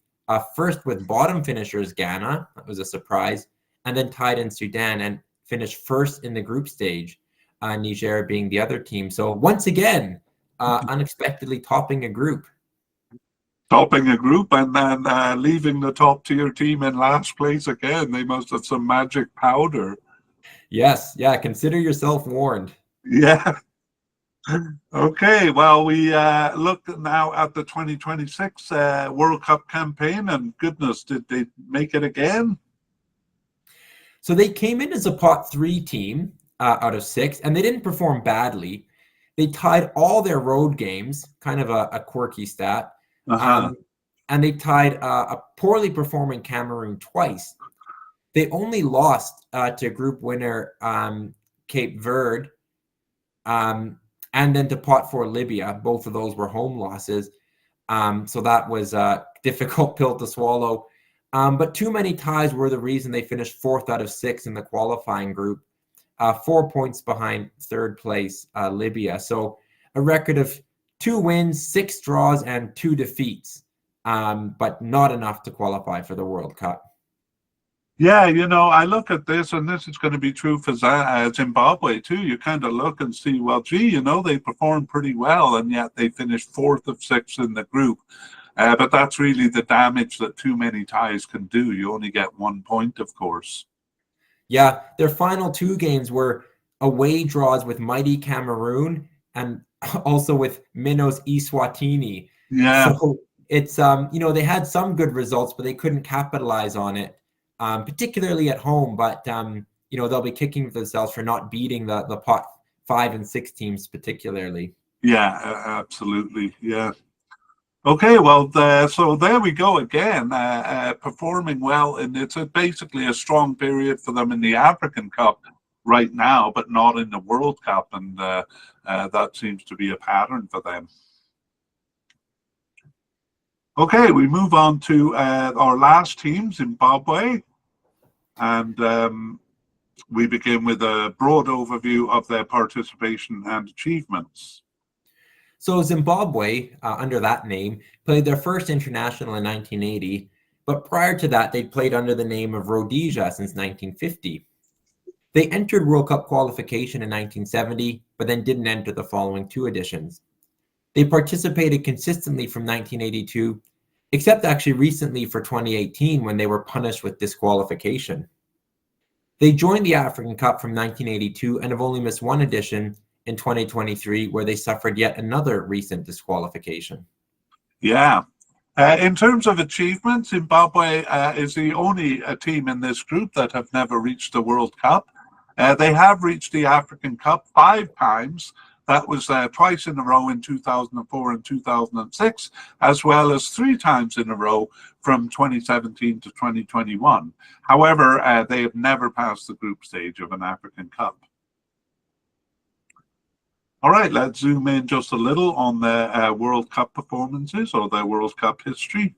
first with bottom finishers Ghana, that was a surprise, and then tied in Sudan and finished first in the group stage, Niger being the other team. So once again, unexpectedly topping a group. Topping a group and then leaving the top tier team in last place again. They must have some magic powder. Yes, yeah, consider yourself warned. Yeah. Okay, well, we look now at the 2026 World Cup campaign, and goodness, did they make it again? So they came in as a Pot 3 team out of 6, and they didn't perform badly. They tied all their road games, kind of a quirky stat, and they tied a poorly performing Cameroon twice. They only lost to group winner Cape Verde, and then to Pot 4 Libya. Both of those were home losses. So that was a difficult pill to swallow. But too many ties were the reason they finished 4th out of 6 in the qualifying group, 4 points behind 3rd place Libya. So a record of 2 wins, 6 draws, and 2 defeats, but not enough to qualify for the World Cup. Yeah, I look at this, and this is going to be true for Zimbabwe too. You kind of look and see, well, gee, they performed pretty well, and yet they finished 4th of 6 in the group. But that's really the damage that too many ties can do. You only get 1 point, of course. Yeah, their final 2 games were away draws with mighty Cameroon and also with Minos Eswatini. Yeah. So it's they had some good results, but they couldn't capitalize on it, particularly at home. But they'll be kicking themselves for not beating the pot 5 and 6 teams particularly. Yeah, absolutely. Yeah. Okay, well, so there we go again, performing well, and it's basically a strong period for them in the African Cup right now, but not in the World Cup, and that seems to be a pattern for them. Okay, we move on to our last team, Zimbabwe, and we begin with a broad overview of their participation and achievements. So Zimbabwe, under that name, played their first international in 1980, but prior to that, they'd played under the name of Rhodesia since 1950. They entered World Cup qualification in 1970, but then didn't enter the following 2 editions. They participated consistently from 1982, except actually recently for 2018 when they were punished with disqualification. They joined the African Cup from 1982 and have only missed 1 edition in 2023, where they suffered yet another recent disqualification. Yeah. In terms of achievements, Zimbabwe is the only team in this group that have never reached the World Cup. They have reached the African Cup 5 times. That was twice in a row in 2004 and 2006, as well as 3 times in a row from 2017 to 2021. However, they have never passed the group stage of an African Cup. All right, let's zoom in just a little on their World Cup performances or their World Cup history.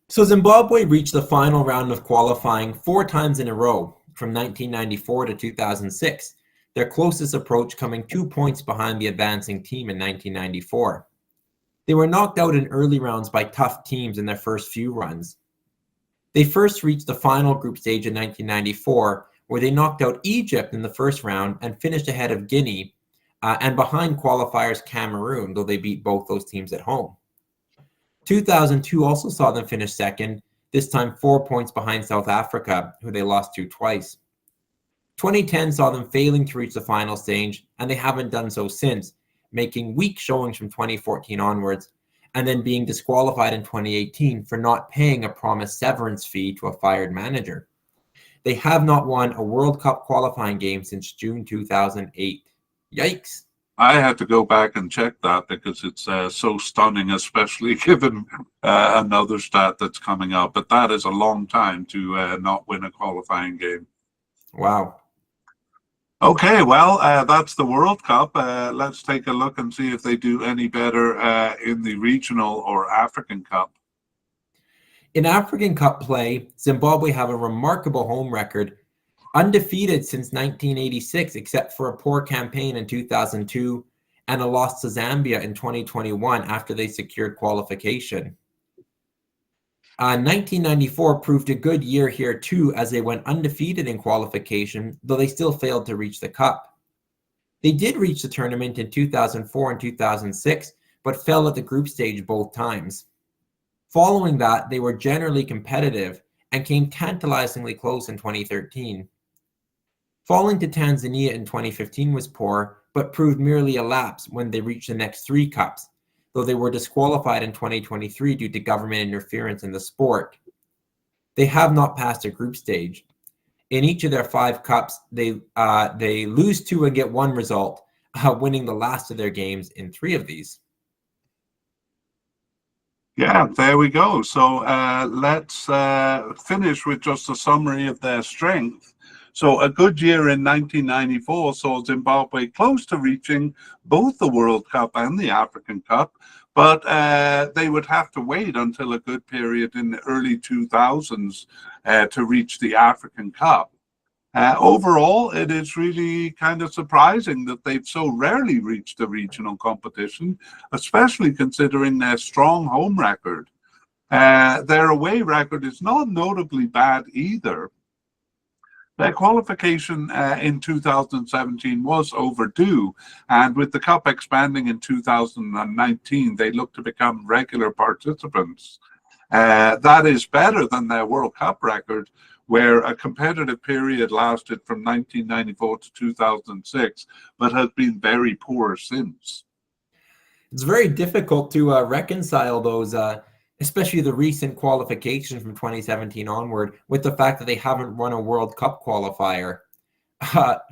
So Zimbabwe reached the final round of qualifying 4 times in a row from 1994 to 2006, their closest approach coming 2 points behind the advancing team in 1994. They were knocked out in early rounds by tough teams in their first few runs. They first reached the final group stage in 1994, where they knocked out Egypt in the first round and finished ahead of Guinea and behind qualifiers Cameroon, though they beat both those teams at home. 2002 also saw them finish second, this time 4 points behind South Africa, who they lost to twice. 2010 saw them failing to reach the final stage, and they haven't done so since, making weak showings from 2014 onwards, and then being disqualified in 2018 for not paying a promised severance fee to a fired manager. They have not won a World Cup qualifying game since June 2008. Yikes. I had to go back and check that because it's so stunning, especially given another stat that's coming up. But that is a long time to not win a qualifying game. Wow. Okay, well, that's the World Cup. Let's take a look and see if they do any better in the regional or African Cup. In African Cup play, Zimbabwe have a remarkable home record, undefeated since 1986, except for a poor campaign in 2002 and a loss to Zambia in 2021 after they secured qualification. 1994 proved a good year here too, as they went undefeated in qualification, though they still failed to reach the cup. They did reach the tournament in 2004 and 2006, but fell at the group stage both times. Following that, they were generally competitive and came tantalizingly close in 2013. Falling to Tanzania in 2015 was poor, but proved merely a lapse when they reached the next 3 cups, though they were disqualified in 2023 due to government interference in the sport. They have not passed a group stage. In each of their 5 cups, they lose 2 and get 1 result, winning the last of their games in 3 of these. Yeah, there we go. So let's finish with just a summary of their strength. So a good year in 1994 saw Zimbabwe close to reaching both the World Cup and the African Cup, but they would have to wait until a good period in the early 2000s to reach the African Cup. Overall, it is really kind of surprising that they've so rarely reached a regional competition, especially considering their strong home record. Their away record is not notably bad either. Their qualification in 2017 was overdue, and with the Cup expanding in 2019, they look to become regular participants. That is better than their World Cup record, where a competitive period lasted from 1994 to 2006, but has been very poor since. It's very difficult to reconcile those, especially the recent qualifications from 2017 onward, with the fact that they haven't won a World Cup qualifier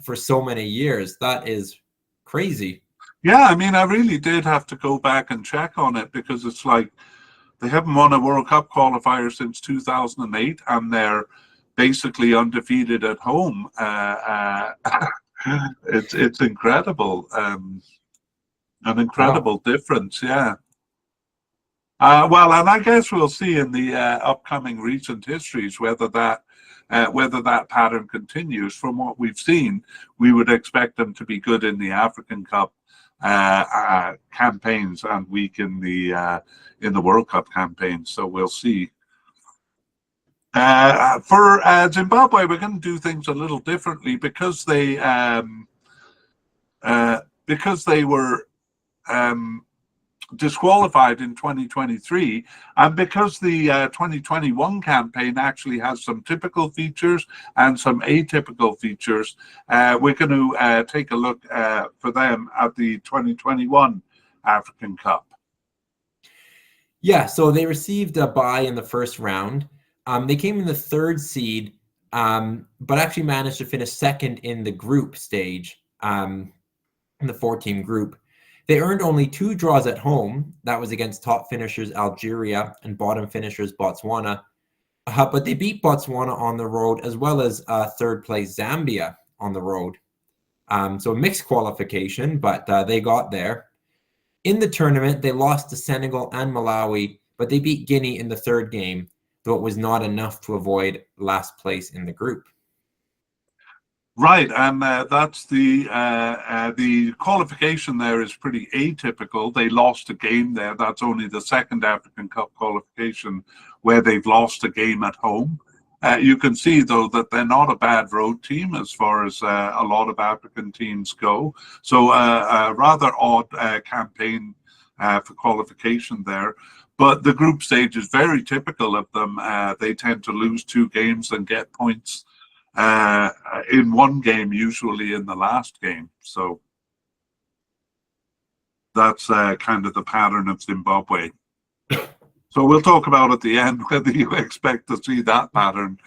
for so many years. That is crazy. Yeah, I mean, I really did have to go back and check on it, because it's like they haven't won a World Cup qualifier since 2008, and they're basically undefeated at home. It's incredible. An incredible difference, yeah. Well, and I guess we'll see in the upcoming recent histories whether that pattern continues. From what we've seen, we would expect them to be good in the African Cup campaigns and weak in the World Cup campaigns. So we'll see. For Zimbabwe, we're going to do things a little differently, because they were disqualified in 2023, and because the 2021 campaign actually has some typical features and some atypical features, we're going to take a look for them at the 2021 African Cup. Yeah, so they received a bye in the first round. They came in the third seed, but actually managed to finish second in the group stage, in the 4-team group. They earned only 2 draws at home. That was against top finishers Algeria and bottom finishers Botswana. But they beat Botswana on the road, as well as third place Zambia on the road. So mixed qualification, but they got there. In the tournament, they lost to Senegal and Malawi, but they beat Guinea in the third game, though it was not enough to avoid last place in the group. Right, and that's the qualification there is pretty atypical. They lost a game there. That's only the second African Cup qualification where they've lost a game at home. You can see, though, that they're not a bad road team as far as a lot of African teams go. So a rather odd campaign for qualification there. But the group stage is very typical of them. They tend to lose 2 games and get points in one game, usually in the last game. So that's kind of the pattern of Zimbabwe. So we'll talk about at the end whether you expect to see that pattern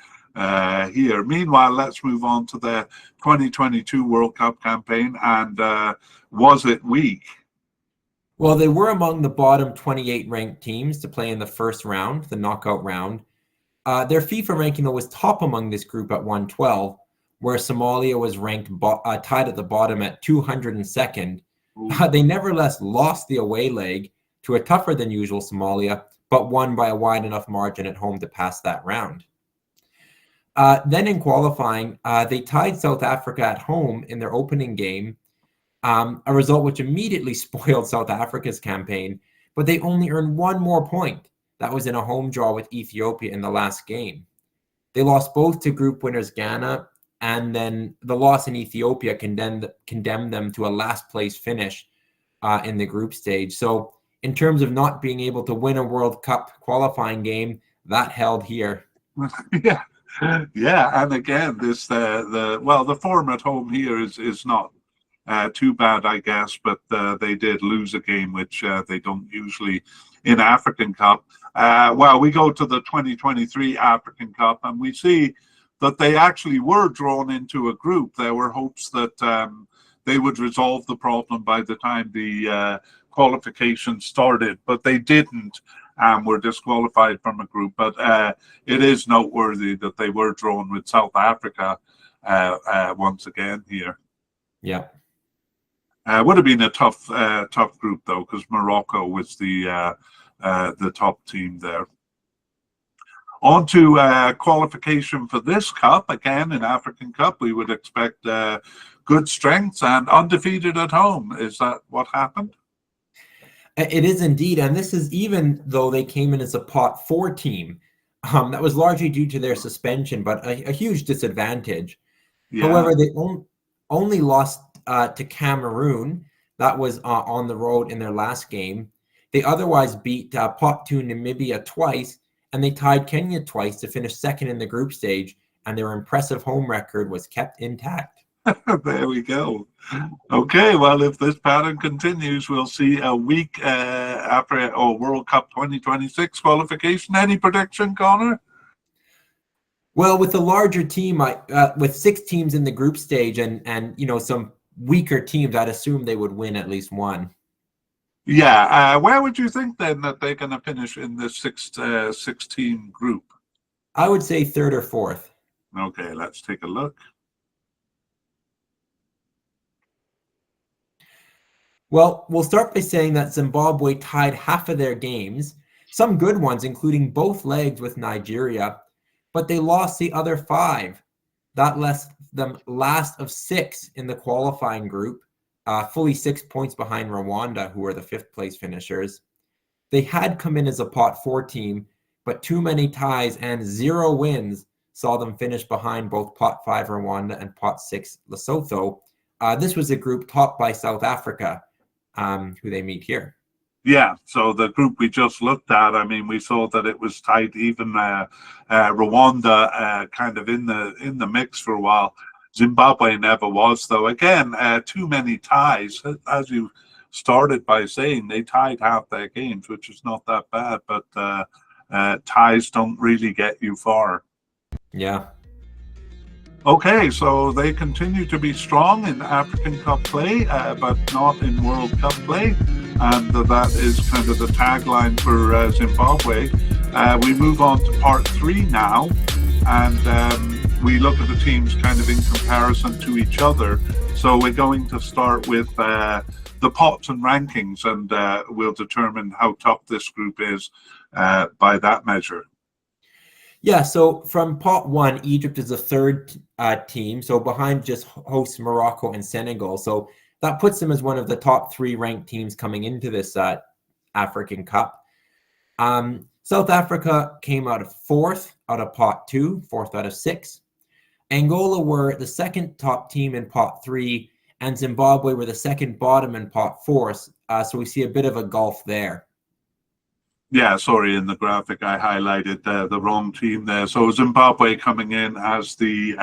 here. Meanwhile, let's move on to the 2022 World Cup campaign. And was it weak? Well, they were among the bottom 28 ranked teams to play in the first round, the knockout round. Their FIFA ranking, though, was top among this group at 112, where Somalia was ranked tied at the bottom at 202nd. They nevertheless lost the away leg to a tougher than usual Somalia, but won by a wide enough margin at home to pass that round. Then in qualifying, they tied South Africa at home in their opening game, a result which immediately spoiled South Africa's campaign, but they only earned 1 more point. That was in a home draw with Ethiopia in the last game. They lost both to group winners Ghana, and then the loss in Ethiopia condemned them to a last place finish in the group stage. So in terms of not being able to win a World Cup qualifying game, that held here. Yeah, and again, this the form at home here is not too bad, I guess, but they did lose a game which they don't usually in African Cup. Well, we go to the 2023 African Cup, and we see that they actually were drawn into a group. There were hopes that they would resolve the problem by the time the qualification started, but they didn't, and were disqualified from a group. But it is noteworthy that they were drawn with South Africa once again here. Yeah. Would have been a tough group, though, because Morocco was the top team there. On to qualification for this cup. Again, in African Cup, we would expect good strengths and undefeated at home. Is that what happened? It is indeed, and this is even though they came in as a pot 4 team. That was largely due to their suspension, but a huge disadvantage. Yeah. However, they only lost to Cameroon. That was on the road in their last game. They otherwise beat pot 2 Namibia twice, and they tied Kenya twice to finish second in the group stage, and their impressive home record was kept intact. There we go. Okay, well, if this pattern continues, we'll see a week after World Cup 2026 qualification. Any prediction, Connor? Well, with a larger team, with 6 teams in the group stage, and some weaker teams, I'd assume they would win at least one. Yeah, where would you think then that they're going to finish in this 16 group? I would say third or fourth. Okay, let's take a look. Well, we'll start by saying that Zimbabwe tied half of their games, some good ones, including both legs with Nigeria, but they lost the other 5. That left them last of 6 in the qualifying group, fully 6 points behind Rwanda, who are the 5th place finishers. They had come in as a pot 4 team, but too many ties and 0 wins saw them finish behind both pot 5 Rwanda and pot 6 Lesotho. This was a group topped by South Africa, who they meet here. Yeah, so the group we just looked at, I mean, we saw that it was tight. Even Rwanda kind of in the mix for a while. Zimbabwe never was, though. Again, too many ties. As you started by saying, they tied half their games, which is not that bad, but ties don't really get you far. Yeah. Okay, so they continue to be strong in African Cup play, but not in World Cup play. And that is kind of the tagline for Zimbabwe. We move on to part 3 now, and we look at the teams kind of in comparison to each other. So we're going to start with the pots and rankings, and we'll determine how tough this group is by that measure. Yeah, so from pot 1, Egypt is the 3rd team, so behind just hosts Morocco and Senegal. So that puts them as one of the top 3 ranked teams coming into this African Cup. South Africa came out of 4th out of pot 2, 4th out of 6. Angola were the 2nd top team in pot 3, and Zimbabwe were the 2nd bottom in pot 4. So we see a bit of a gulf there. Yeah, sorry, in the graphic I highlighted the wrong team there. So Zimbabwe coming in as the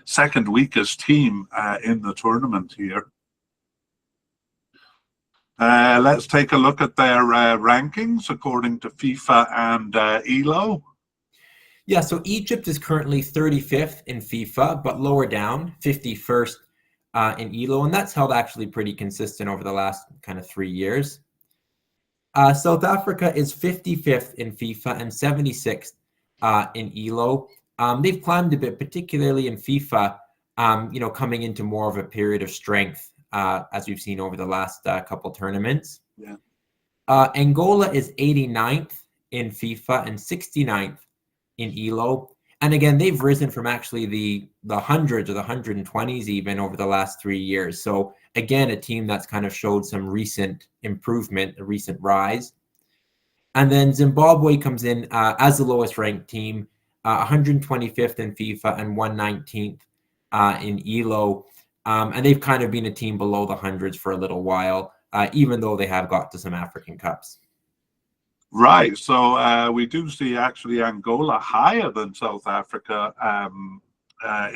2nd weakest team in the tournament here. Let's take a look at their rankings according to FIFA and ELO. Yeah, so Egypt is currently 35th in FIFA, but lower down, 51st in ELO, and that's held actually pretty consistent over the last kind of 3 years. South Africa is 55th in FIFA and 76th in ELO. They've climbed a bit, particularly in FIFA, coming into more of a period of strength, as we've seen over the last couple tournaments. Yeah. Angola is 89th in FIFA and 69th in ELO. And again, they've risen from actually the hundreds or the 120s even over the last 3 years. So again, a team that's kind of showed some recent improvement, a recent rise. And then Zimbabwe comes in as the lowest ranked team, 125th in FIFA and 119th in ELO. And they've kind of been a team below the hundreds for a little while, even though they have got to some African Cups. Right, so we do see actually Angola higher than South Africa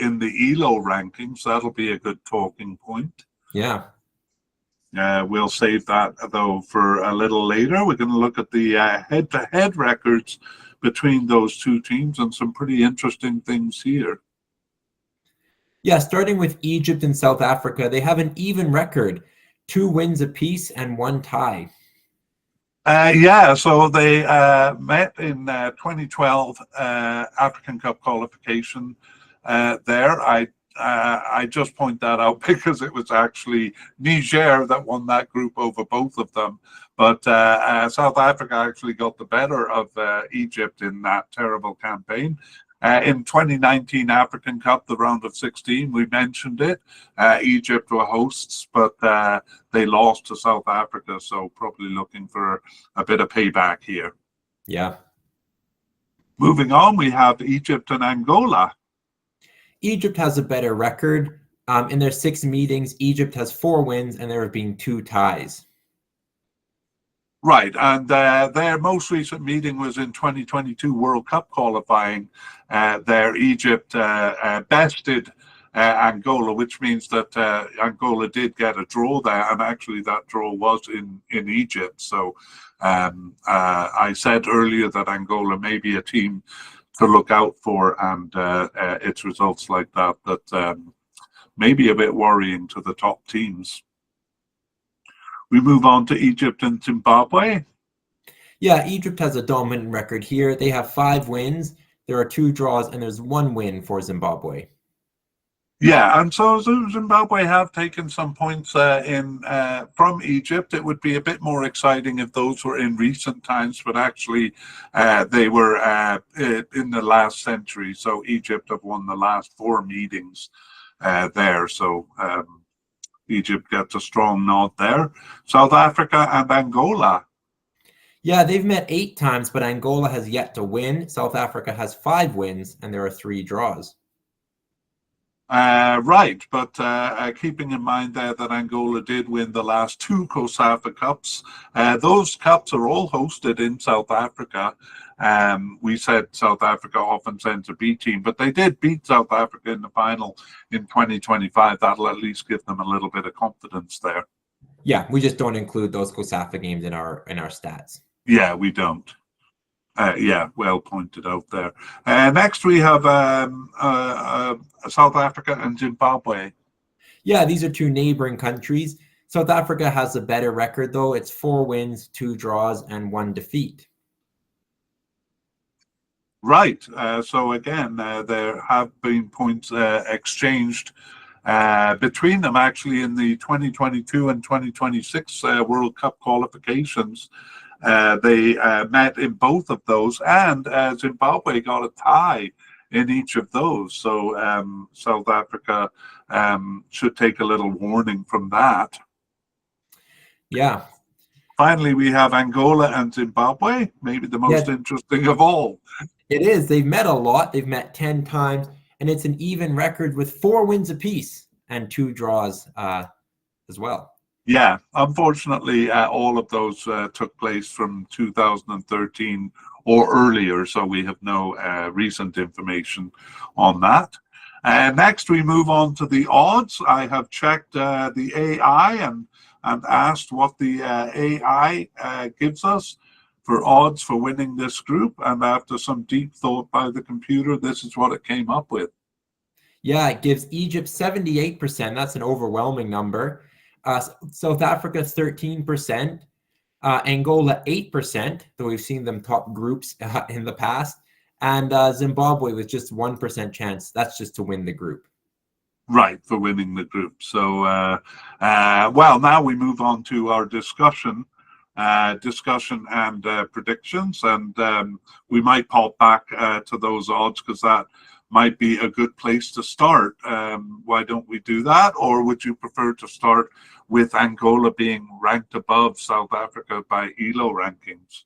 in the ELO rankings. That'll be a good talking point. Yeah. We'll save that, though, for a little later. We're going to look at the head-to-head records between those 2 teams and some pretty interesting things here. Yeah, starting with Egypt and South Africa, they have an even record, 2 wins apiece and 1 tie. Yeah, so they met in 2012 African Cup qualification there. I just point that out because it was actually Niger that won that group over both of them. But South Africa actually got the better of Egypt in that terrible campaign. In 2019 African Cup, the round of 16, we mentioned it. Egypt were hosts, but they lost to South Africa, so probably looking for a bit of payback here. Yeah. Moving on, we have Egypt and Angola. Egypt has a better record. In their 6 meetings, Egypt has 4 wins and there have been 2 ties. Right, and their most recent meeting was in 2022 World Cup qualifying. There, Egypt bested Angola, which means that Angola did get a draw there, and actually that draw was in Egypt. So I said earlier that Angola may be a team to look out for, and its results like that may be a bit worrying to the top teams. We move on to Egypt and Zimbabwe. Yeah, Egypt has a dominant record here. They have 5 wins. There are 2 draws and there's 1 win for Zimbabwe. Yeah, and so Zimbabwe have taken some points from Egypt. It would be a bit more exciting if those were in recent times, but actually they were in the last century. So Egypt have won the last 4 meetings there. So Egypt gets a strong nod there. South Africa and Angola. Yeah, they've met 8 times, but Angola has yet to win. South Africa has 5 wins and there are 3 draws. Right, but keeping in mind there that Angola did win the last 2 COSAFA Cups. Those cups are all hosted in South Africa. We said South Africa often sends a B team, but they did beat South Africa in the final in 2025. That'll at least give them a little bit of confidence there. Yeah, we just don't include those COSAFA games in our stats. Yeah, we don't. Yeah, well pointed out there. Next, we have South Africa and Zimbabwe. Yeah, these are 2 neighboring countries. South Africa has a better record, though. It's 4 wins, 2 draws, and 1 defeat. Right. So again, there have been points exchanged between them actually in the 2022 and 2026 World Cup qualifications. They met in both of those, and Zimbabwe got a tie in each of those. So South Africa should take a little warning from that. Yeah. Finally, we have Angola and Zimbabwe, maybe the most interesting of all. It is. They've met a lot. They've met 10 times, and it's an even record with 4 wins apiece and 2 draws as well. Yeah, unfortunately, all of those took place from 2013 or earlier, so we have no recent information on that. Next, we move on to the odds. I have checked the AI and asked what the AI gives us for odds for winning this group, and after some deep thought by the computer, this is what it came up with. Yeah, it gives Egypt 78%. That's an overwhelming number. South Africa 13%, Angola 8%, though we've seen them top groups in the past, and Zimbabwe with just 1% chance. That's just to win the group. Right, for winning the group. So, well, now we move on to our discussion and predictions, and we might pop back to those odds because that might be a good place to start. Why don't we do that? Or would you prefer to start with Angola being ranked above South Africa by ELO rankings?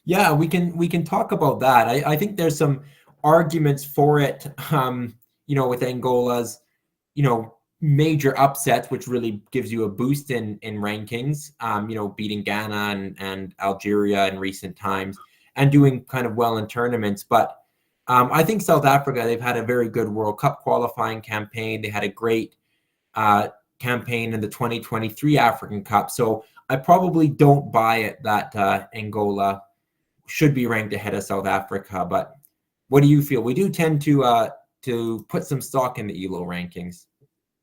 Yeah, we can talk about that. I think there's some arguments for it, with Angola's, major upsets, which really gives you a boost in rankings, beating Ghana and Algeria in recent times and doing kind of well in tournaments. But I think South Africa, they've had a very good World Cup qualifying campaign. They had a great campaign in the 2023 African Cup. So I probably don't buy it that Angola should be ranked ahead of South Africa. But what do you feel? We do tend to put some stock in the ELO rankings.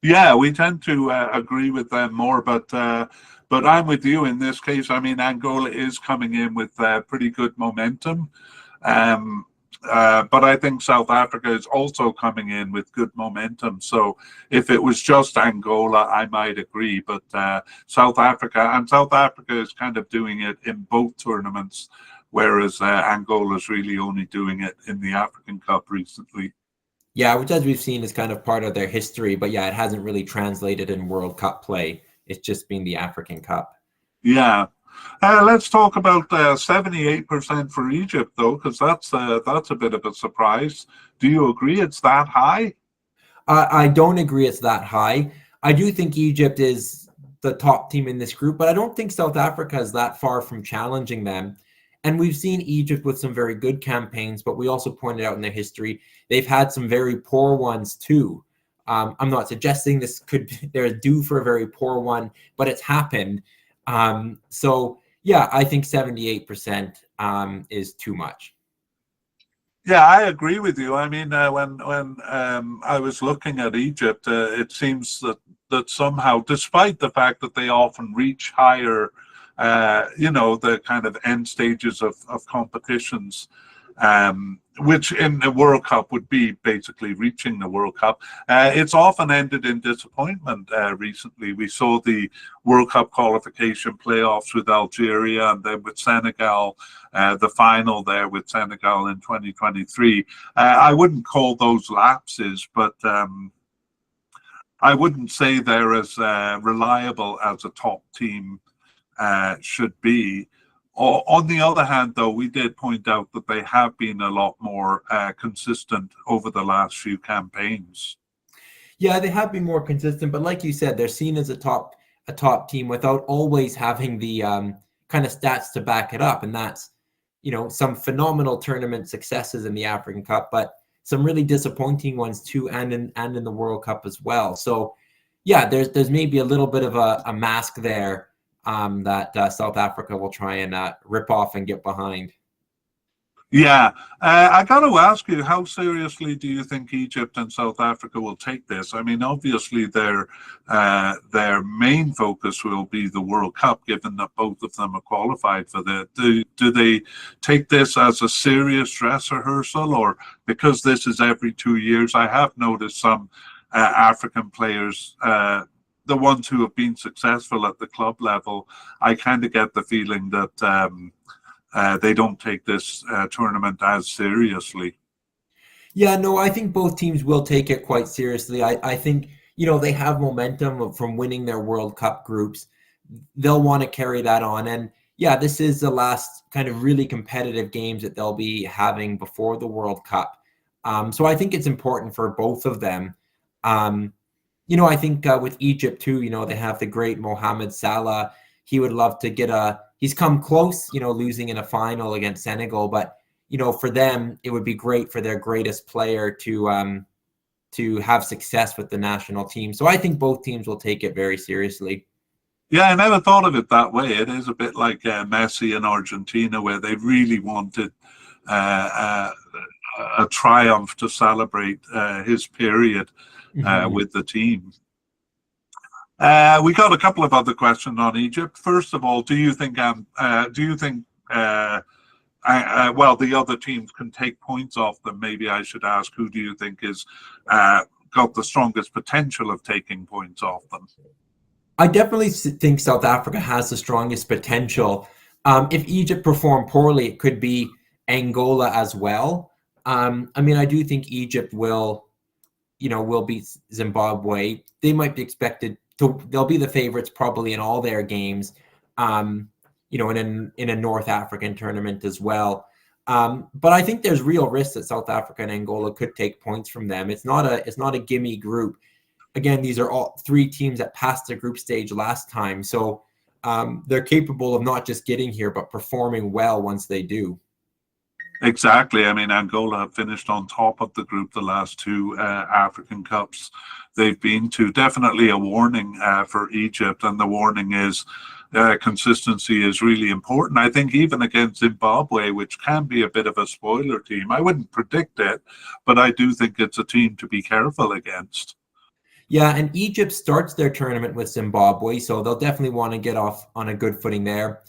Yeah, we tend to agree with them more, but I'm with you in this case. I mean, Angola is coming in with pretty good momentum. But I think South Africa is also coming in with good momentum. So if it was just Angola, I might agree. But South Africa is kind of doing it in both tournaments, whereas Angola is really only doing it in the African Cup recently. Yeah, which as we've seen is kind of part of their history. But yeah, it hasn't really translated in World Cup play. It's just been the African Cup. Yeah. Let's talk about 78% for Egypt, though, because that's a bit of a surprise. Do you agree it's that high? I don't agree it's that high. I do think Egypt is the top team in this group, but I don't think South Africa is that far from challenging them. And we've seen Egypt with some very good campaigns, but we also pointed out in their history, they've had some very poor ones too. I'm not suggesting this could be, they're due for a very poor one, but it's happened. So yeah, I think 78% is too much. Yeah, I agree with you. I mean, when I was looking at Egypt, it seems that somehow, despite the fact that they often reach higher, the kind of end stages of competitions, which in the World Cup would be basically reaching the World Cup. It's often ended in disappointment. Recently, we saw the World Cup qualification playoffs with Algeria and then with Senegal, the final there with Senegal in 2023. I wouldn't call those lapses, but I wouldn't say they're as reliable as a top team should be. On the other hand, though, we did point out that they have been a lot more consistent over the last few campaigns. Yeah, they have been more consistent, but like you said, they're seen as a top team without always having the kind of stats to back it up, and that's some phenomenal tournament successes in the African Cup, but some really disappointing ones too, and in the World Cup as well. So yeah, there's maybe a little bit of a mask there that South Africa will try and rip off and get behind. Yeah, I got to ask you, how seriously do you think Egypt and South Africa will take this? I mean, obviously their main focus will be the World Cup, given that both of them are qualified for the. Do they take this as a serious dress rehearsal, or because this is every 2 years? I have noticed some African players. The ones who have been successful at the club level, I kind of get the feeling that they don't take this tournament as seriously. Yeah, no, I think both teams will take it quite seriously. I think, they have momentum from winning their World Cup groups. They'll want to carry that on. And yeah, this is the last kind of really competitive games that they'll be having before the World Cup. So I think it's important for both of them. I think with Egypt too, they have the great Mohamed Salah. He would love to he's come close, losing in a final against Senegal, but for them, it would be great for their greatest player to have success with the national team. So I think both teams will take it very seriously. Yeah, I never thought of it that way. It is a bit like Messi in Argentina, where they really wanted a triumph to celebrate his period with the team. We got a couple of other questions on Egypt. First of all, do you think the other teams can take points off them? Maybe I should ask, who do you think is got the strongest potential of taking points off them? I definitely think South Africa has the strongest potential. If Egypt perform poorly, it could be Angola as well. I do think Egypt will beat Zimbabwe. They might be expected to. They'll be the favorites probably in all their games. In a North African tournament as well. But I think there's real risk that South Africa and Angola could take points from them. It's not a gimme group. Again, these are all three teams that passed the group stage last time, so they're capable of not just getting here but performing well once they do. Exactly. I mean, Angola have finished on top of the group the last two African Cups they've been to. Definitely a warning for Egypt, and the warning is consistency is really important. I think even against Zimbabwe, which can be a bit of a spoiler team, I wouldn't predict it, but I do think it's a team to be careful against. Yeah, and Egypt starts their tournament with Zimbabwe, so they'll definitely want to get off on a good footing there.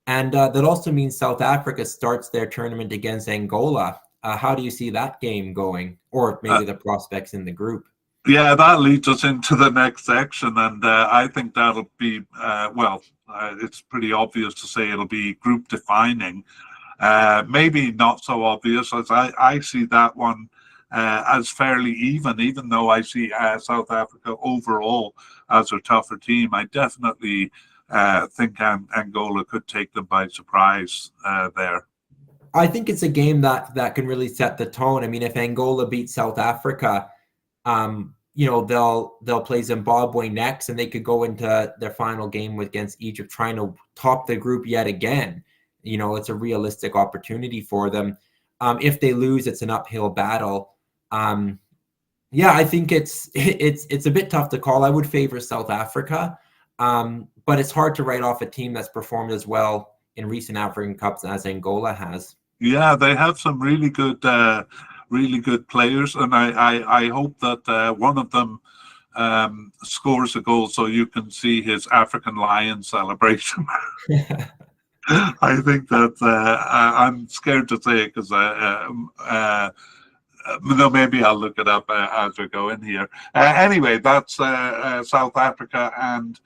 And that also means South Africa starts their tournament against Angola. How do you see that game going? Or maybe the prospects in the group? Yeah, that leads us into the next section. And I think that'll be, it's pretty obvious to say it'll be group defining. Maybe not so obvious, as I see that one as fairly even though I see South Africa overall as a tougher team. I definitely think Angola could take them by surprise there. I think it's a game that can really set the tone. I mean, if Angola beats South Africa, they'll play Zimbabwe next, and they could go into their final game against Egypt trying to top the group yet again. It's a realistic opportunity for them. If they lose, it's an uphill battle. Yeah, I think it's a bit tough to call. I would favor South Africa, but it's hard to write off a team that's performed as well in recent African Cups as Angola has. Yeah, they have some really good players, and I hope that one of them scores a goal so you can see his African lion celebration. I think that I'm scared to say it because no, maybe I'll look it up as we go in here. Anyway, that's South Africa and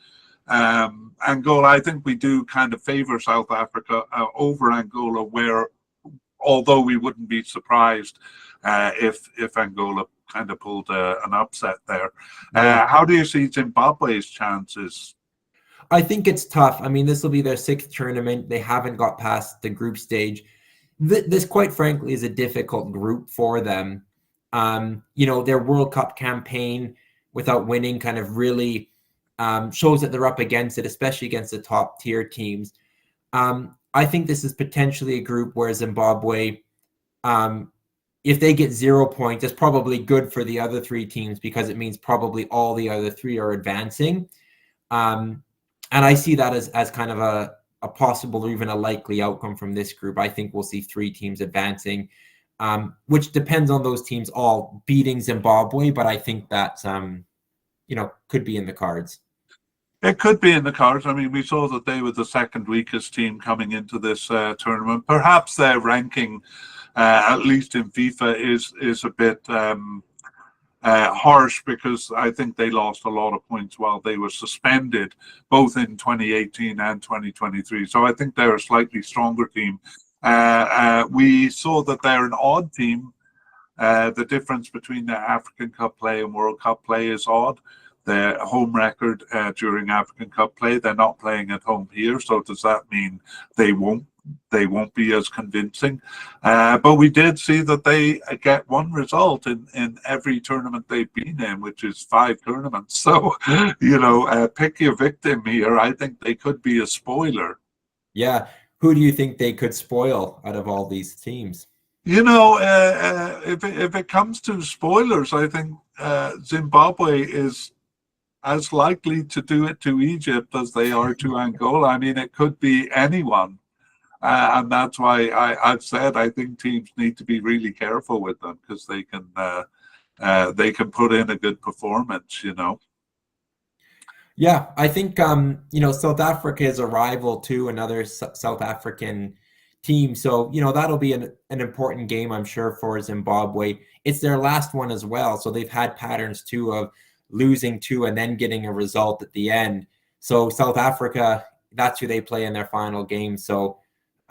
Angola. I think we do kind of favor South Africa over Angola, where although we wouldn't be surprised if Angola kind of pulled an upset there. How do you see Zimbabwe's chances? I think it's tough. I mean, this will be their 6th tournament. They haven't got past the group stage. This, quite frankly, is a difficult group for them. Their World Cup campaign without winning kind of really shows that they're up against it, especially against the top tier teams. I think this is potentially a group where Zimbabwe, if they get 0 points, it's probably good for the other 3 teams because it means probably all the other 3 are advancing. And I see that as kind of a possible or even a likely outcome from this group. I think we'll see 3 teams advancing, which depends on those teams all beating Zimbabwe. But I think that, could be in the cards. It could be in the cards. I mean, we saw that they were the 2nd weakest team coming into this tournament. Perhaps their ranking, at least in FIFA, is a bit harsh because I think they lost a lot of points while they were suspended, both in 2018 and 2023. So I think they're a slightly stronger team. We saw that they're an odd team. The difference between the African Cup play and World Cup play is odd. Their home record during African Cup play, they're not playing at home here. So does that mean they won't be as convincing? But we did see that they get one result in every tournament they've been in, which is 5 tournaments. So, pick your victim here. I think they could be a spoiler. Yeah. Who do you think they could spoil out of all these teams? If it comes to spoilers, I think Zimbabwe is as likely to do it to Egypt as they are to Angola. I mean, it could be anyone. And that's why I've said I think teams need to be really careful with them because they can put in a good performance, Yeah, I think South Africa is a rival to another South African team, so that'll be an important game, I'm sure, for Zimbabwe. It's their last one as well, so they've had patterns too of losing 2 and then getting a result at the end. So South Africa, that's who they play in their final game. So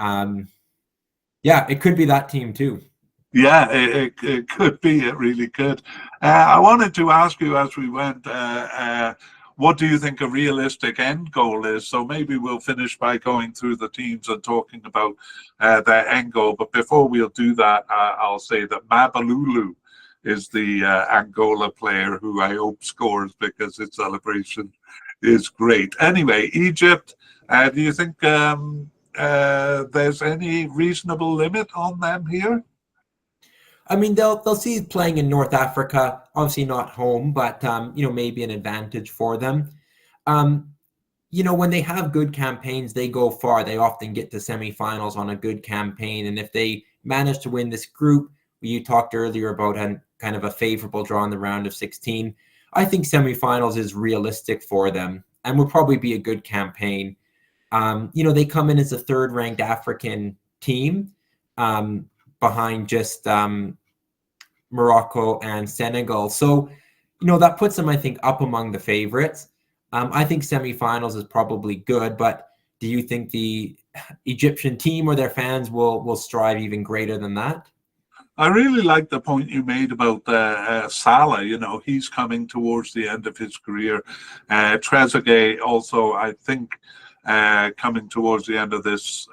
it could be that team too. Yeah, it could be. It really could. I wanted to ask you as we went, what do you think a realistic end goal is? So maybe we'll finish by going through the teams and talking about their end goal. But before we'll do that, I'll say that Mabalulu is the Angola player who I hope scores because his celebration is great. Anyway, Egypt, do you think there's any reasonable limit on them here? I mean, they'll see playing in North Africa, obviously not home, but maybe an advantage for them. When they have good campaigns, they go far. They often get to semifinals on a good campaign, and if they manage to win this group, you talked earlier about kind of a favorable draw in the round of 16. I think semifinals is realistic for them, and would probably be a good campaign. They come in as a 3rd-ranked African team. Behind just Morocco and Senegal. So, that puts them, I think, up among the favorites. I think semifinals is probably good, but do you think the Egyptian team or their fans will strive even greater than that? I really like the point you made about Salah. He's coming towards the end of his career. Trezeguet also, I think, coming towards the end of his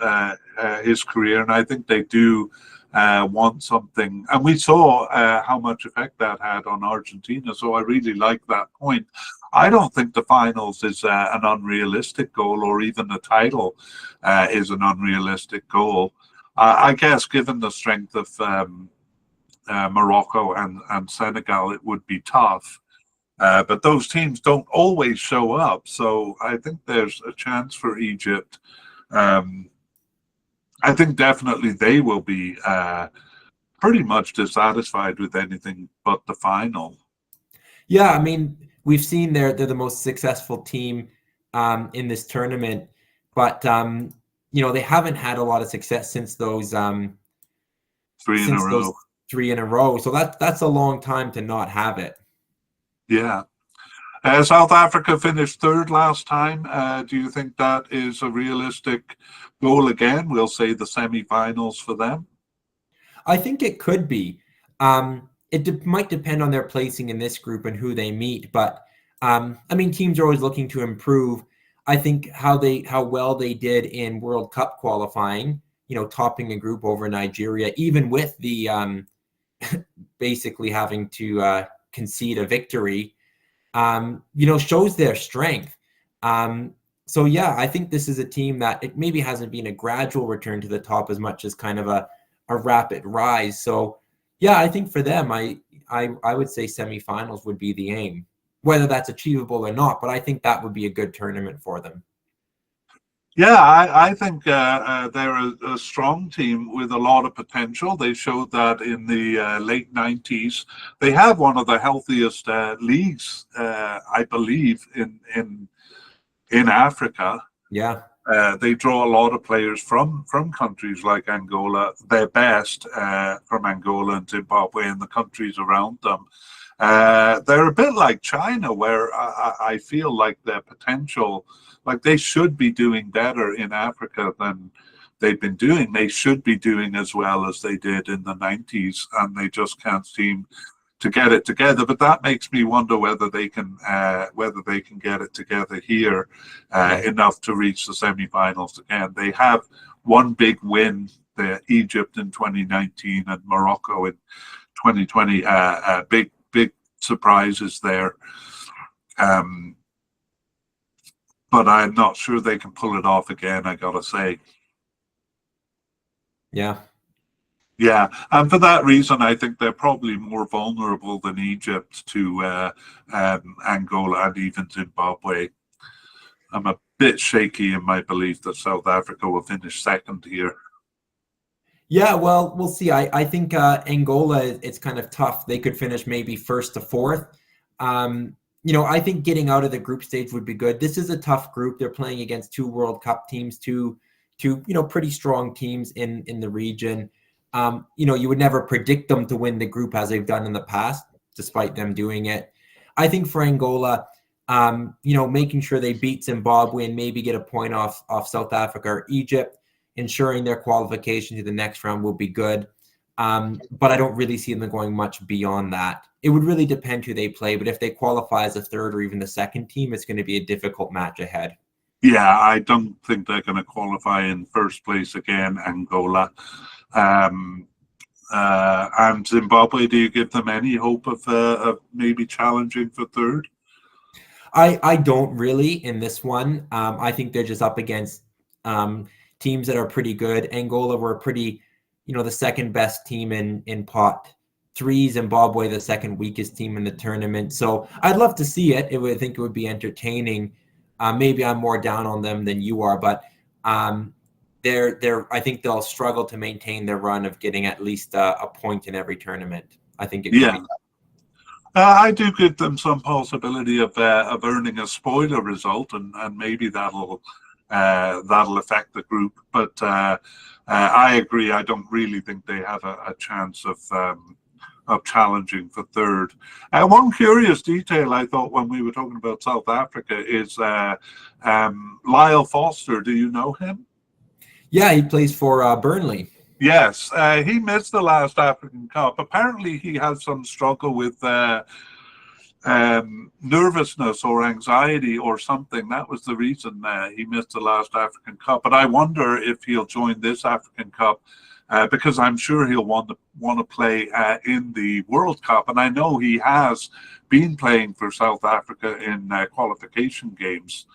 career, and I think they do want something. And we saw how much effect that had on Argentina. So I really like that point. I don't think the finals is an unrealistic goal, or even the title is an unrealistic goal. I guess given the strength of Morocco and Senegal, it would be tough. But those teams don't always show up. So I think there's a chance for Egypt. I think definitely they will be pretty much dissatisfied with anything but the final. Yeah, I mean, we've seen they're the most successful team in this tournament, but they haven't had a lot of success since those Three in a row. 3 in a row. So that's a long time to not have it. Yeah. South Africa finished third last time. Do you think that is a realistic goal again? We'll say the semi-finals for them. I think it could be. It might depend on their placing in this group and who they meet, but I mean, teams are always looking to improve. I think how well they did in World Cup qualifying, topping a group over Nigeria, even with the basically having to concede a victory, shows their strength. So yeah, I think this is a team that it maybe hasn't been a gradual return to the top as much as kind of a rapid rise. So yeah, I think for them, I would say semifinals would be the aim, whether that's achievable or not. But I think that would be a good tournament for them. Yeah, I think they're a strong team with a lot of potential. They showed that in the late 90s. They have one of the healthiest leagues, I believe, in Africa. Yeah. They draw a lot of players from countries like Angola, their best from Angola and Zimbabwe and the countries around them. They're a bit like China, where I feel like their potential, like they should be doing better in Africa than they've been doing. They should be doing as well as they did in the 90s, and they just can't seem to get it together. But that makes me wonder whether they can get it together here enough to reach the semifinals again. They have one big win, Egypt in 2019 and Morocco in 2020. Big surprises there. But I'm not sure they can pull it off again, I gotta say. Yeah. Yeah, and for that reason, I think they're probably more vulnerable than Egypt to Angola and even Zimbabwe. I'm a bit shaky in my belief that South Africa will finish second here. Yeah, well, we'll see. I think Angola, it's kind of tough. They could finish maybe first to fourth. I think getting out of the group stage would be good. This is a tough group. They're playing against 2 World Cup teams, two pretty strong teams in the region. You would never predict them to win the group as they've done in the past, despite them doing it. I think for Angola, making sure they beat Zimbabwe and maybe get a point off South Africa or Egypt, ensuring their qualification to the next round will be good. But I don't really see them going much beyond that. It would really depend who they play, but if they qualify as a third or even the second team, it's going to be a difficult match ahead. Yeah, I don't think they're going to qualify in first place again, Angola. And Zimbabwe, do you give them any hope of maybe challenging for third? I don't really in this one. I think they're just up against teams that are pretty good. Angola were pretty, the second best team in pot 3. Zimbabwe, the second weakest team in the tournament. So I'd love to see it. I think it would be entertaining. Maybe I'm more down on them than you are, but I think they'll struggle to maintain their run of getting at least a point in every tournament. I think it could be. I do give them some possibility of earning a spoiler result, and maybe that'll affect the group. But I agree. I don't really think they have a chance of challenging for third. One curious detail I thought when we were talking about South Africa is Lyle Foster. Do you know him? Yeah, he plays for Burnley. Yes, he missed the last African Cup. Apparently, he had some struggle with nervousness or anxiety or something. That was the reason he missed the last African Cup. But I wonder if he'll join this African Cup because I'm sure he'll want to play in the World Cup, and I know he has been playing for South Africa in qualification games.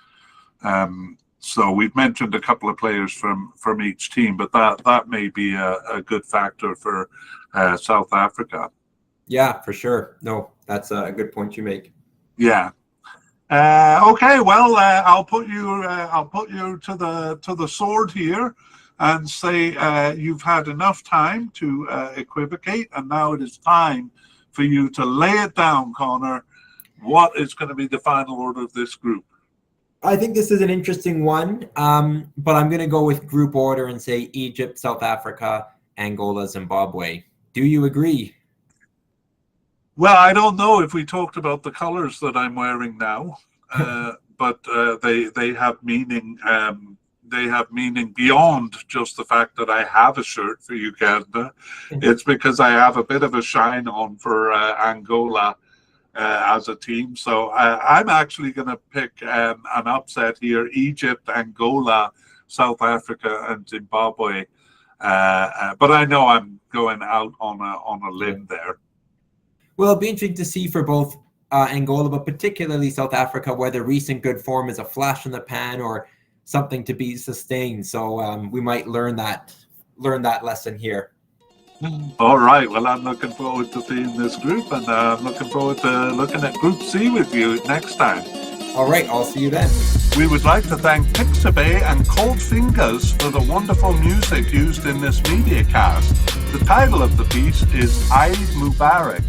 So we've mentioned a couple of players from each team, but that may be a good factor for South Africa. Yeah, for sure. No, that's a good point you make. Yeah. Okay. Well, I'll put you to the sword here, and say you've had enough time to equivocate, and now it is time for you to lay it down, Connor. What is going to be the final order of this group? I think this is an interesting one, but I'm going to go with group order and say Egypt, South Africa, Angola, Zimbabwe. Do you agree? Well, I don't know if we talked about the colors that I'm wearing now, but they have meaning. They have meaning beyond just the fact that I have a shirt for Uganda. It's because I have a bit of a shine on for Angola as a team. So I'm actually going to pick an upset here: Egypt, Angola, South Africa, and Zimbabwe. But I know I'm going out on a limb there. Well, it'll be interesting to see for both Angola, but particularly South Africa, whether recent good form is a flash in the pan or something to be sustained. So we might learn that lesson here. All right. Well, I'm looking forward to seeing this group, and I'm looking forward to looking at Group C with you next time. All right. I'll see you then. We would like to thank Pixabay and Cold Fingers for the wonderful music used in this media cast. The title of the piece is Eid Mubarak.